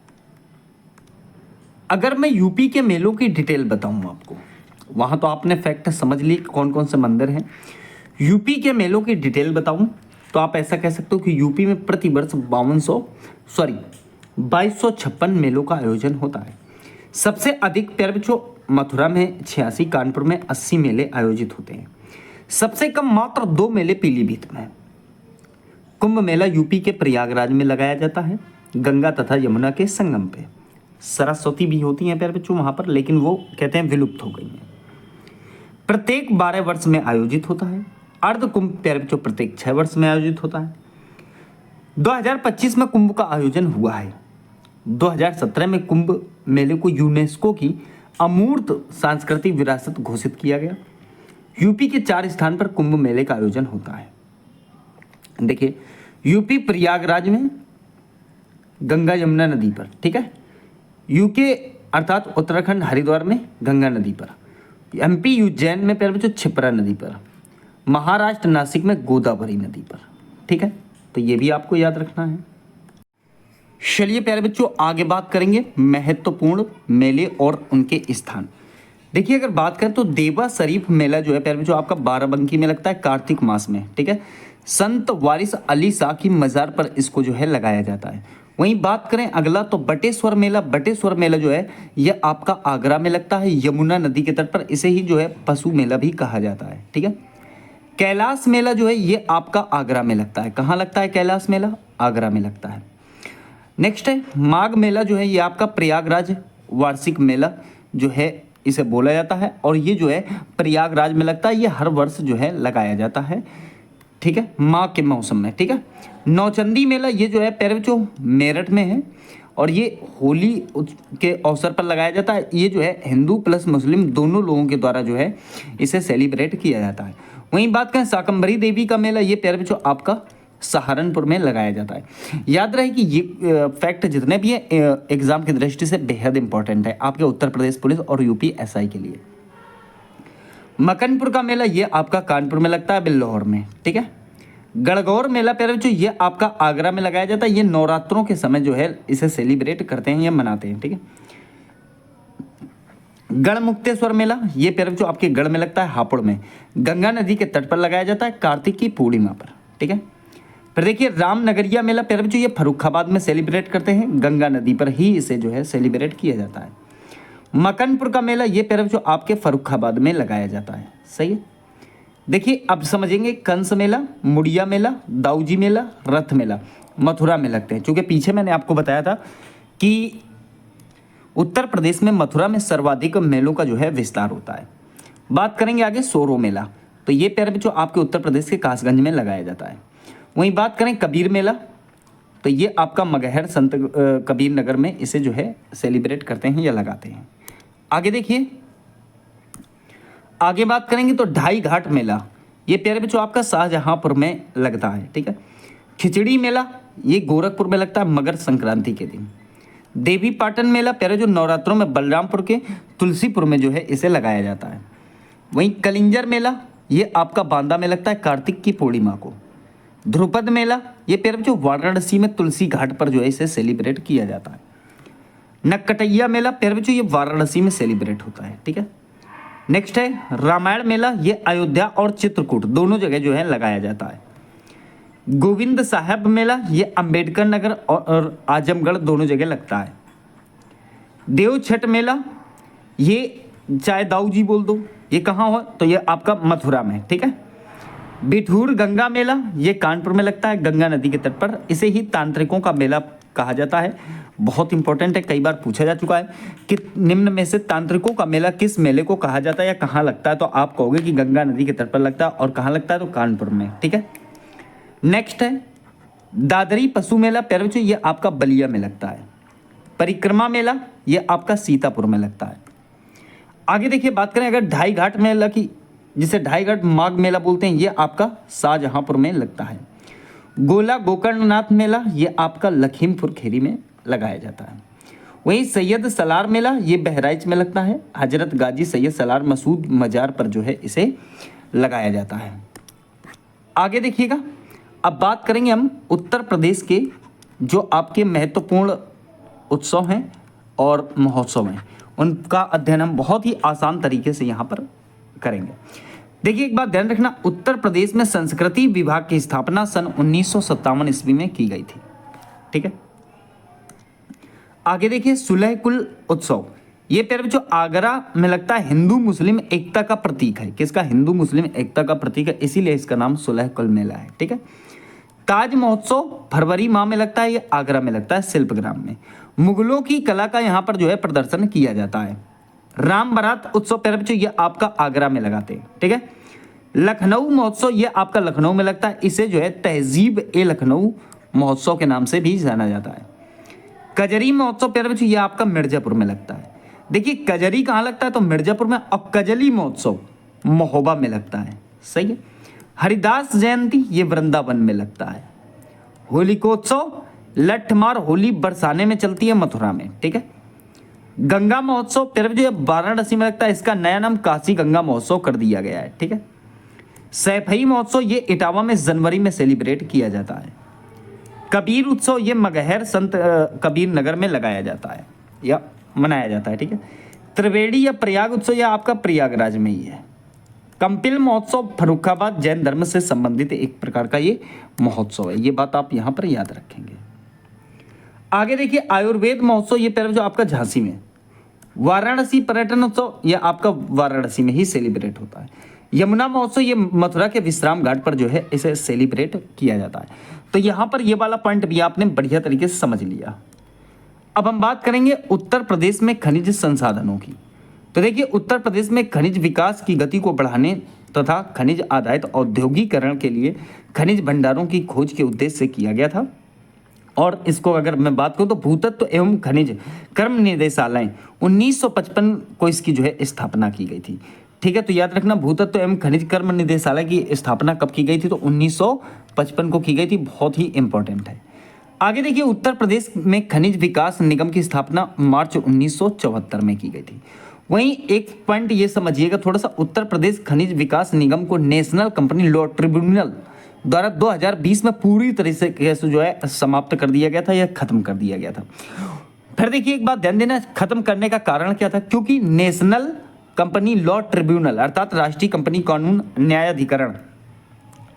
अगर मैं यूपी के मेलों की डिटेल बताऊं आपको, वहाँ तो आपने फैक्ट समझ ली कौन कौन से मंदिर हैं। यूपी के मेलों की डिटेल बताऊं तो आप ऐसा कह सकते हो कि यूपी में प्रतिवर्ष 2256 मेलों का आयोजन होता है। सबसे अधिक प्यारे बच्चों मथुरा में 86, कानपुर में 80 मेले आयोजित होते हैं। सबसे कम मात्र 2 मेले पीलीभीत में। कुंभ मेला यूपी के प्रयागराज में लगाया जाता है, गंगा तथा यमुना के संगम पे। सरस्वती भी होती हैं प्यारे बच्चों वहाँ पर, लेकिन वो कहते हैं विलुप्त हो गई हैं। प्रत्येक 12 वर्ष में आयोजित होता है। अर्ध कुंभ प्यारे बच्चों प्रत्येक 6 वर्ष में आयोजित होता है। 2025 में कुंभ का आयोजन हुआ है। 2017 में कुंभ मेले को यूनेस्को की अमूर्त सांस्कृतिक विरासत घोषित किया गया। यूपी के 4 स्थान पर कुंभ मेले का आयोजन होता है। देखिए, यूपी प्रयागराज में गंगा यमुना नदी पर, ठीक है। यूके अर्थात उत्तराखंड हरिद्वार में गंगा नदी पर। एमपी उज्जैन में प्यारे बच्चों क्षिप्रा नदी पर। महाराष्ट्र नासिक में गोदावरी नदी पर, ठीक है। तो ये भी आपको याद रखना है। चलिए प्यारे बच्चों आगे बात करेंगे महत्वपूर्ण मेले और उनके स्थान। देखिए, अगर बात करें तो देवा शरीफ मेला जो है प्यारे बच्चों आपका बाराबंकी में लगता है कार्तिक मास में, ठीक है। संत वारिस अली शाह की मज़ार पर इसको जो है लगाया जाता है। वहीं बात करें अगला तो बटेश्वर मेला। बटेश्वर मेला जो है यह आपका आगरा में लगता है, यमुना नदी के तट पर। इसे ही जो है पशु मेला भी कहा जाता है, ठीक है। कैलाश मेला जो है ये आपका आगरा में लगता है। कहाँ लगता है कैलाश मेला? आगरा में लगता है। नेक्स्ट है माघ मेला जो है ये आपका प्रयागराज वार्षिक मेला जो है इसे बोला जाता है, और ये जो है प्रयागराज में लगता है। ये हर वर्ष जो है लगाया जाता है, ठीक है, माघ के मौसम में, ठीक है। नौचंदी मेला ये जो है प्यारे बच्चों मेरठ में है, और ये होली के अवसर पर लगाया जाता है। ये जो है हिंदू प्लस मुस्लिम दोनों लोगों के द्वारा जो है इसे सेलिब्रेट किया जाता है। वहीं बात करें शाकंभरी देवी का मेला, ये प्यारे बच्चों आपका सहारनपुर में लगाया जाता है। याद रहे कि ये फैक्ट जितने भी हैं एग्जाम की दृष्टि से बेहद इंपॉर्टेंट है आपके उत्तर प्रदेश पुलिस और यूपी एसआई के लिए। मकनपुर का मेला ये आपका कानपुर में लगता है, बिल्लौर में, ठीक है। गणगौर मेला प्यारे बच्चों ये आपका आगरा में लगाया जाता है। ये नवरात्रों के समय जो है इसे सेलिब्रेट करते हैं या मनाते हैं, ठीक है। गढ़मुक्तेश्वर मेला ये प्यारे बच्चों आपके गढ़ में लगता है, हापुड़ में, गंगा नदी के तट पर लगाया जाता है कार्तिक की पूर्णिमा पर, ठीक है। फिर देखिए रामनगरिया मेला प्यारे बच्चों ये फर्रुखाबाद में सेलिब्रेट करते हैं, गंगा नदी पर ही इसे जो है सेलिब्रेट किया जाता है। मकनपुर का मेला ये प्यारे बच्चों आपके फर्रुखाबाद में लगाया जाता है, सही है। देखिए अब समझेंगे कंस मेला, मुड़िया मेला, दाऊजी मेला, रथ मेला मथुरा में लगते हैं। चूंकि पीछे मैंने आपको बताया था कि उत्तर प्रदेश में मथुरा में सर्वाधिक मेलों का जो है विस्तार होता है। बात करेंगे आगे सोरो मेला, तो ये प्यारे बच्चों आपके उत्तर प्रदेश के कासगंज में लगाया जाता है। वहीं बात करें कबीर मेला, तो ये आपका मगहर संत कबीर नगर में इसे जो है सेलिब्रेट करते हैं या लगाते हैं। आगे देखिए, आगे बात करेंगे तो ढाई घाट मेला, ये प्यारे बच्चों आपका शाहजहांपुर में लगता है, ठीक है। खिचड़ी मेला ये गोरखपुर में लगता है मकर संक्रांति के दिन। देवी पाटन मेला प्यारे जो नवरात्रों में बलरामपुर के तुलसीपुर में जो है इसे लगाया जाता है। वहीं कलिंजर मेला ये आपका बांदा में लगता है कार्तिक की पूर्णिमा को। ध्रुपद मेला ये प्यारे बच्चों वाराणसी में तुलसी घाट पर जो है इसे सेलिब्रेट किया जाता है। नक्कटैया मेला प्यारे बच्चों ये वाराणसी में सेलिब्रेट होता है, ठीक है। नेक्स्ट है रामायण मेला, ये अयोध्या और चित्रकूट दोनों जगह जो है लगाया जाता है। गोविंद साहब मेला ये अंबेडकर नगर और आजमगढ़ दोनों जगह लगता है। देव छठ मेला ये चाहे दाऊ जी बोल दो, ये कहाँ हो तो ये आपका मथुरा में, ठीक है। बिठूर गंगा मेला ये कानपुर में लगता है, गंगा नदी के तट पर। इसे ही तांत्रिकों का मेला कहा जाता है। बहुत इंपॉर्टेंट है, कई बार पूछा जा चुका है कि निम्न में से तांत्रिकों का मेला किस मेले को कहा जाता है या कहाँ लगता है, तो आप कहोगे कि गंगा नदी के तट पर लगता है। और कहाँ लगता है तो कानपुर में, ठीक है। नेक्स्ट है दादरी पशु मेला प्यारे बच्चों ये आपका बलिया में लगता है। परिक्रमा मेला ये आपका सीतापुर में लगता है। आगे देखिए बात करें अगर ढाई घाट मेला की, जिसे ढाई घाट माघ मेला बोलते हैं, ये आपका शाहजहांपुर में लगता है। गोला गोकर्णनाथ मेला ये आपका लखीमपुर खीरी में लगाया जाता है। वहीं सैयद सलार मेला ये बहराइच में लगता है। हजरत गाजी सैयद सलार मसूद मजार पर जो है इसे लगाया जाता है। आगे देखिएगा, अब बात करेंगे हम उत्तर प्रदेश के जो आपके महत्वपूर्ण उत्सव हैं और महोत्सव हैं उनका अध्ययन हम बहुत ही आसान तरीके से यहाँ पर करेंगे। देखिए एक बात ध्यान रखना, उत्तर प्रदेश में संस्कृति विभाग की स्थापना सन 1957 ईस्वी में की गई थी। ठीक है, आगे देखिए सुलह कुल उत्सव, ये पर्व जो आगरा में लगता है हिंदू मुस्लिम एकता का प्रतीक है। किसका? हिंदू मुस्लिम एकता का प्रतीक है, इसीलिए इसका नाम सुलह कुल मेला है। ठीक है, ताज महोत्सव फरवरी माह में लगता है, ये आगरा में लगता है शिल्पग्राम में। मुगलों की कला का यहाँ पर जो है प्रदर्शन किया जाता है। राम बारात उत्सव पर्व जो ये आपका आगरा में लगाते हैं। ठीक है, लखनऊ महोत्सव ये आपका लखनऊ में लगता है, इसे जो है तहजीब ए लखनऊ महोत्सव के नाम से भी जाना जाता है। कजरी महोत्सव पर्व जो ये आपका मिर्जापुर में लगता है। देखिए कजरी कहाँ लगता है? तो मिर्जापुर में। और कजली महोत्सव महोबा में लगता है। सही है। हरिदास जयंती ये वृंदावन में लगता है। होलिकोत्सव लठमार होली बरसाने में चलती है मथुरा में। ठीक है, गंगा महोत्सव पर्व जो है वाराणसी में लगता है, इसका नया नाम काशी गंगा महोत्सव कर दिया गया है। ठीक है, सैफई महोत्सव ये इटावा में जनवरी में सेलिब्रेट किया जाता है। कबीर उत्सव ये मगहर संत कबीर नगर में लगाया जाता है या मनाया जाता है। ठीक है, त्रिवेणी या प्रयाग उत्सव यह आपका प्रयागराज में ही है। कंपिल महोत्सव फर्रुखाबाद जैन धर्म से संबंधित एक प्रकार का ये महोत्सव है, ये बात आप यहाँ पर याद रखेंगे। आगे देखिए आयुर्वेद महोत्सव ये पर्व जो आपका झांसी में। वाराणसी पर्यटन उत्सव ये आपका वाराणसी में ही सेलिब्रेट होता है। यमुना महोत्सव ये मथुरा के विश्राम घाट पर जो है इसे सेलिब्रेट किया जाता है। तो यहाँ पर ये वाला पॉइंट भी आपने बढ़िया तरीके से समझ लिया। अब हम बात करेंगे उत्तर प्रदेश में खनिज संसाधनों की। तो देखिए उत्तर प्रदेश में खनिज विकास की गति को बढ़ाने तथा खनिज आधारित औद्योगिकरण के लिए खनिज भंडारों की खोज के उद्देश्य से किया गया था। और इसको अगर मैं बात करूं तो भूतत्व एवं खनिज कर्म निदेशालय 1955 को इसकी जो है स्थापना की गई थी। ठीक है, तो याद रखना भूतत्व एवं खनिज कर्म निदेशालय की स्थापना कब की गई थी? तो 1955 को की गई थी, बहुत ही इंपॉर्टेंट है। आगे देखिए उत्तर प्रदेश में खनिज विकास निगम की स्थापना मार्च 1974 में की गई थी। वहीं एक पॉइंट ये समझिएगा थोड़ा सा, उत्तर प्रदेश खनिज विकास निगम को नेशनल कंपनी लॉ ट्रिब्यूनल द्वारा 2020 में पूरी तरह से केस जो है समाप्त कर दिया गया था या खत्म कर दिया गया था। फिर देखिए एक बात ध्यान देना, खत्म करने का कारण क्या था? क्योंकि नेशनल कंपनी लॉ ट्रिब्यूनल अर्थात राष्ट्रीय कंपनी कानून न्यायाधिकरण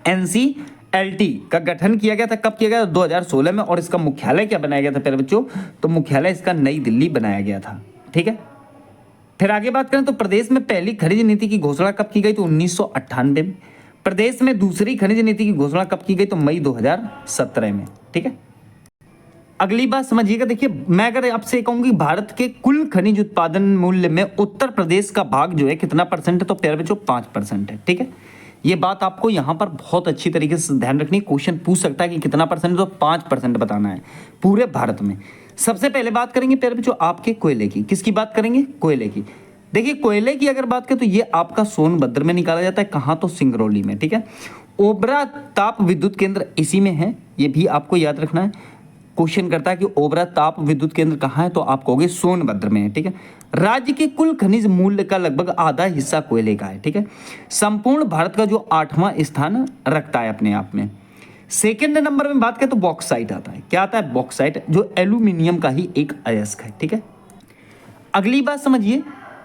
NCLT का गठन किया गया था। कब किया गया? 2016 में। और इसका मुख्यालय क्या बनाया गया था प्यारे बच्चों? तो मुख्यालय इसका नई दिल्ली बनाया गया था। ठीक है, फिर आगे बात करें तो प्रदेश में पहली खनिज नीति की घोषणा कब की गई? तो 1998 में। प्रदेश में दूसरी खनिज नीति की घोषणा कब की गई? तो मई 2017 में। ठीक है, अगली बात समझिएगा। देखिए मैं अगर आपसे कहूंगी भारत के कुल खनिज उत्पादन मूल्य में उत्तर प्रदेश का भाग जो है कितना परसेंट है? तो प्यारे बच्चों 5% है। ठीक है, ये बात आपको यहाँ पर बहुत अच्छी तरीके से ध्यान रखनी। क्वेश्चन पूछ सकता है कि कितना परसेंट, तो 5% बताना है पूरे भारत में। सबसे पहले बात करेंगे प्यारे बच्चों आपके कोयले की। किसकी बात करेंगे? कोयले की। देखिए कोयले की अगर बात करें तो ये आपका सोनभद्र में निकाला जाता है। कहाँ? तो सिंगरौली में। ठीक है, ओबरा ताप विद्युत केंद्र इसी में है, ये भी आपको याद रखना है। क्वेश्चन करता है कि ओबरा ताप विद्युत केंद्र कहाँ है? तो आप कहोगे सोनभद्र में है। ठीक है, राज्य के कुल खनिज मूल्य का लगभग आधा हिस्सा कोयले का है। ठीक है, संपूर्ण भारत का जो 8वां स्थान रखता है अपने आप में। सेकेंड नंबर में बात करें तो बॉक्साइट आता है। क्या आता है? बॉक्साइट, जो एल्यूमिनियम का ही एक अयस्क है। ठीक है, अगली बात समझिए,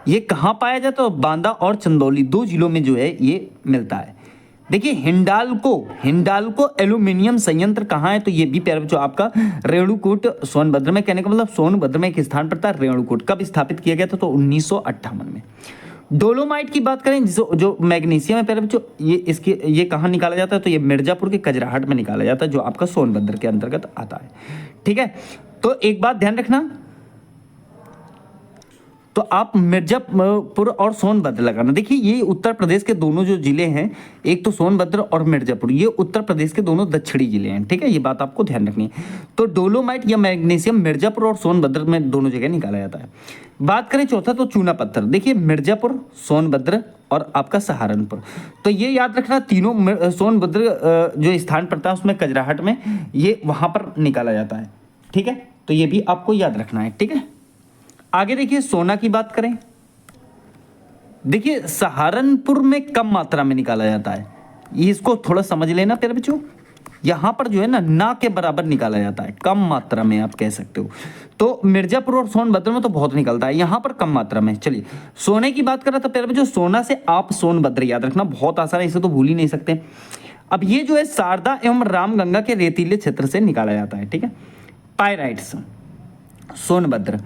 ये कहाँ पाया जाता है? तो बांदा और चंदौली 2 जिलों में जो है ये मिलता है। देखिए हिंडाल्को एल्यूमिनियम संयंत्र कहाँ है? तो ये भी प्यारे बच्चों आपका रेणुकूट सोनभद्र में। कहने का मतलब सोनभद्र में एक स्थान पड़ता है रेणुकूट। कब स्थापित किया गया था? तो 1958 में। डोलोमाइट की बात करें जो मैग्नीशियम है प्यारे बच्चों, ये कहाँ निकाला जाता है? तो ये मिर्जापुर के कजराहट में निकाला जाता है, जो आपका सोनभद्र के अंतर्गत आता है। ठीक है, तो एक बात ध्यान रखना, तो आप मिर्जापुर और सोनभद्र लगाना। देखिए ये उत्तर प्रदेश के दोनों जो जिले हैं, एक तो सोनभद्र और मिर्जापुर, ये उत्तर प्रदेश के दोनों दक्षिणी जिले हैं। ठीक है, ये बात आपको ध्यान रखनी है। तो डोलोमाइट या मैग्नीशियम मिर्जापुर और सोनभद्र में दोनों जगह निकाला जाता है। बात करें चौथा तो चूना पत्थर। देखिए मिर्जापुर, सोनभद्र और आपका सहारनपुर, तो ये याद रखना तीनों। सोनभद्र जो स्थान पड़ता है उसमें कजराहट में, ये वहां पर निकाला जाता है। ठीक है, तो ये भी आपको याद रखना है। ठीक है, आगे देखिए सोना की बात करें। देखिए सहारनपुर में कम मात्रा में निकाला जाता है, ये इसको थोड़ा समझ लेना प्यारे बच्चों। यहाँ पर जो है ना के बराबर निकाला जाता है, कम मात्रा में आप कह सकते हो। तो मिर्जापुर और सोनभद्र में तो बहुत निकलता है, यहाँ पर कम मात्रा में। चलिए सोने की बात कर रहा था पहले, जो सोना से आप सोनभद्र याद रखना, बहुत आसान है, इसे तो भूल ही नहीं सकते। अब ये जो है शारदा एवं रामगंगा के रेतीले क्षेत्र से निकाला जाता है, ठीक है। पायराइट्स सोनभद्र,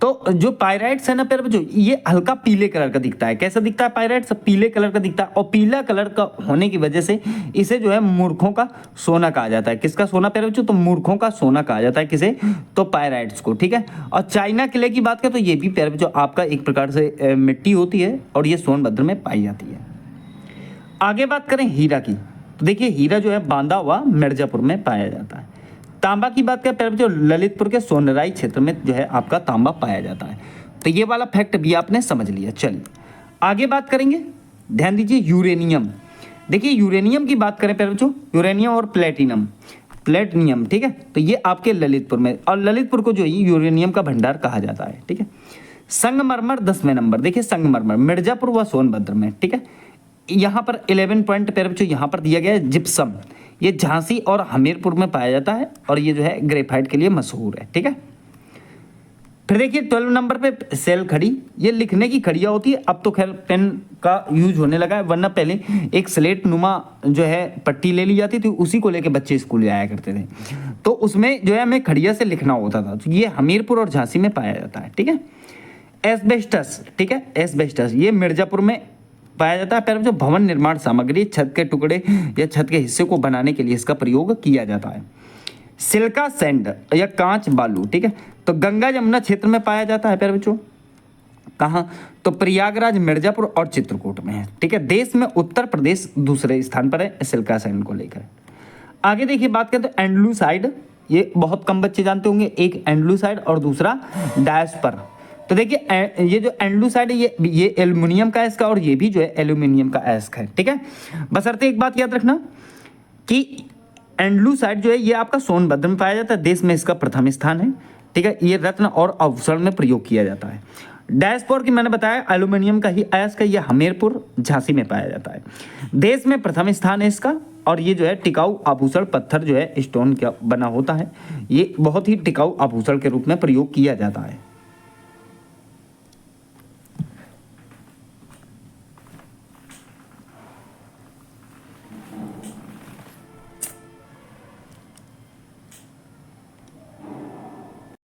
तो जो पायराइट्स है ना प्यारे बच्चों, ये हल्का पीले कलर का दिखता है। कैसा दिखता है पायराइट्स? पीले कलर का दिखता है, और पीला कलर का होने की वजह से इसे जो है मूर्खों का सोना कहा जाता है। किसका सोना प्यारे बच्चों? तो मूर्खों का सोना कहा जाता है किसे? तो पायराइट्स को, ठीक है। और चाइना किले की बात करें तो ये भी प्यारे बच्चों आपका एक प्रकार से मिट्टी होती है, और ये सोनभद्र में पाई जाती है। आगे बात करें हीरा की, तो देखिए हीरा जो है बांधा हुआ मिर्जापुर में पाया जाता है। तांबा की बात करें प्यारे बच्चों, ललितपुर के सोनराई क्षेत्र में जो है आपका तांबा पाया जाता है। तो ये वाला फैक्ट भी आपने समझ लिया। चलिए आगे बात करेंगे, ध्यान दीजिए यूरेनियम। देखिए यूरेनियम की बात करें प्यारे बच्चों, यूरेनियम और प्लेटिनियम, ठीक है। तो ये आपके ललितपुर में, और ललितपुर को जो है यूरेनियम का भंडार कहा जाता है, ठीक है। संगमरमर 10वें नंबर, देखिए संगमरमर मिर्जापुर व सोनभद्र में, ठीक है। यहाँ पर 11 पॉइंट प्यारे बच्चों यहाँ पर दिया गया है जिप्सम, ये झांसी और हमीरपुर में पाया जाता है, और ये जो है ग्रेफाइट के लिए मशहूर है, ठीक है। फिर देखिए 12 नंबर पे सेल खड़ी, ये लिखने की खड़िया होती है। अब तो खैर पेन का यूज होने लगा है, वरना पहले एक स्लेट नुमा जो है पट्टी ले ली जाती थी, उसी को लेके बच्चे स्कूल जाया करते थे। तो उसमें जो है हमें खड़िया से लिखना होता था। तो ये हमीरपुर और झांसी में पाया जाता है, ठीक है। एस्बेस्टस, ठीक है, एस्बेस्टस ये मिर्जापुर में पाया जाता है। जो भवन निर्माण सामग्री, छत के टुकड़े या छत के हिस्से को बनाने के लिए इसका प्रयोग किया जाता है। सिल्का सैंड या कांच बालू, ठीक है। तो गंगा यमुना क्षेत्र में पाया जाता है प्यारे बच्चों। कहाँ? तो प्रयागराज, मिर्जापुर और चित्रकूट में है, ठीक है। देश में उत्तर प्रदेश दूसरे स्थान पर है सिल्का सैंड को लेकर। आगे देखिए बात करें तो एंडलूसाइड, ये बहुत कम बच्चे जानते होंगे, एक एंडलूसाइड और दूसरा डायस्पर। तो देखिए ये जो एंडलूसाइड है ये एल्युमिनियम का एस्क है, और ये भी जो है एल्युमिनियम का एस्क है, ठीक है। बशर्ते एक बात याद रखना कि एंडलूसाइड जो है ये आपका सोनभद्र में पाया जाता है, देश में इसका प्रथम स्थान है, ठीक है। ये रत्न और आभूषण में प्रयोग किया जाता है। डैशपोर की मैंने बताया एल्युमिनियम का ही एस्क है, ये हमीरपुर झांसी में पाया जाता है, देश में प्रथम स्थान है इसका। और ये जो है टिकाऊ आभूषण, पत्थर जो है स्टोन का बना होता है, ये बहुत ही टिकाऊ आभूषण के रूप में प्रयोग किया जाता है।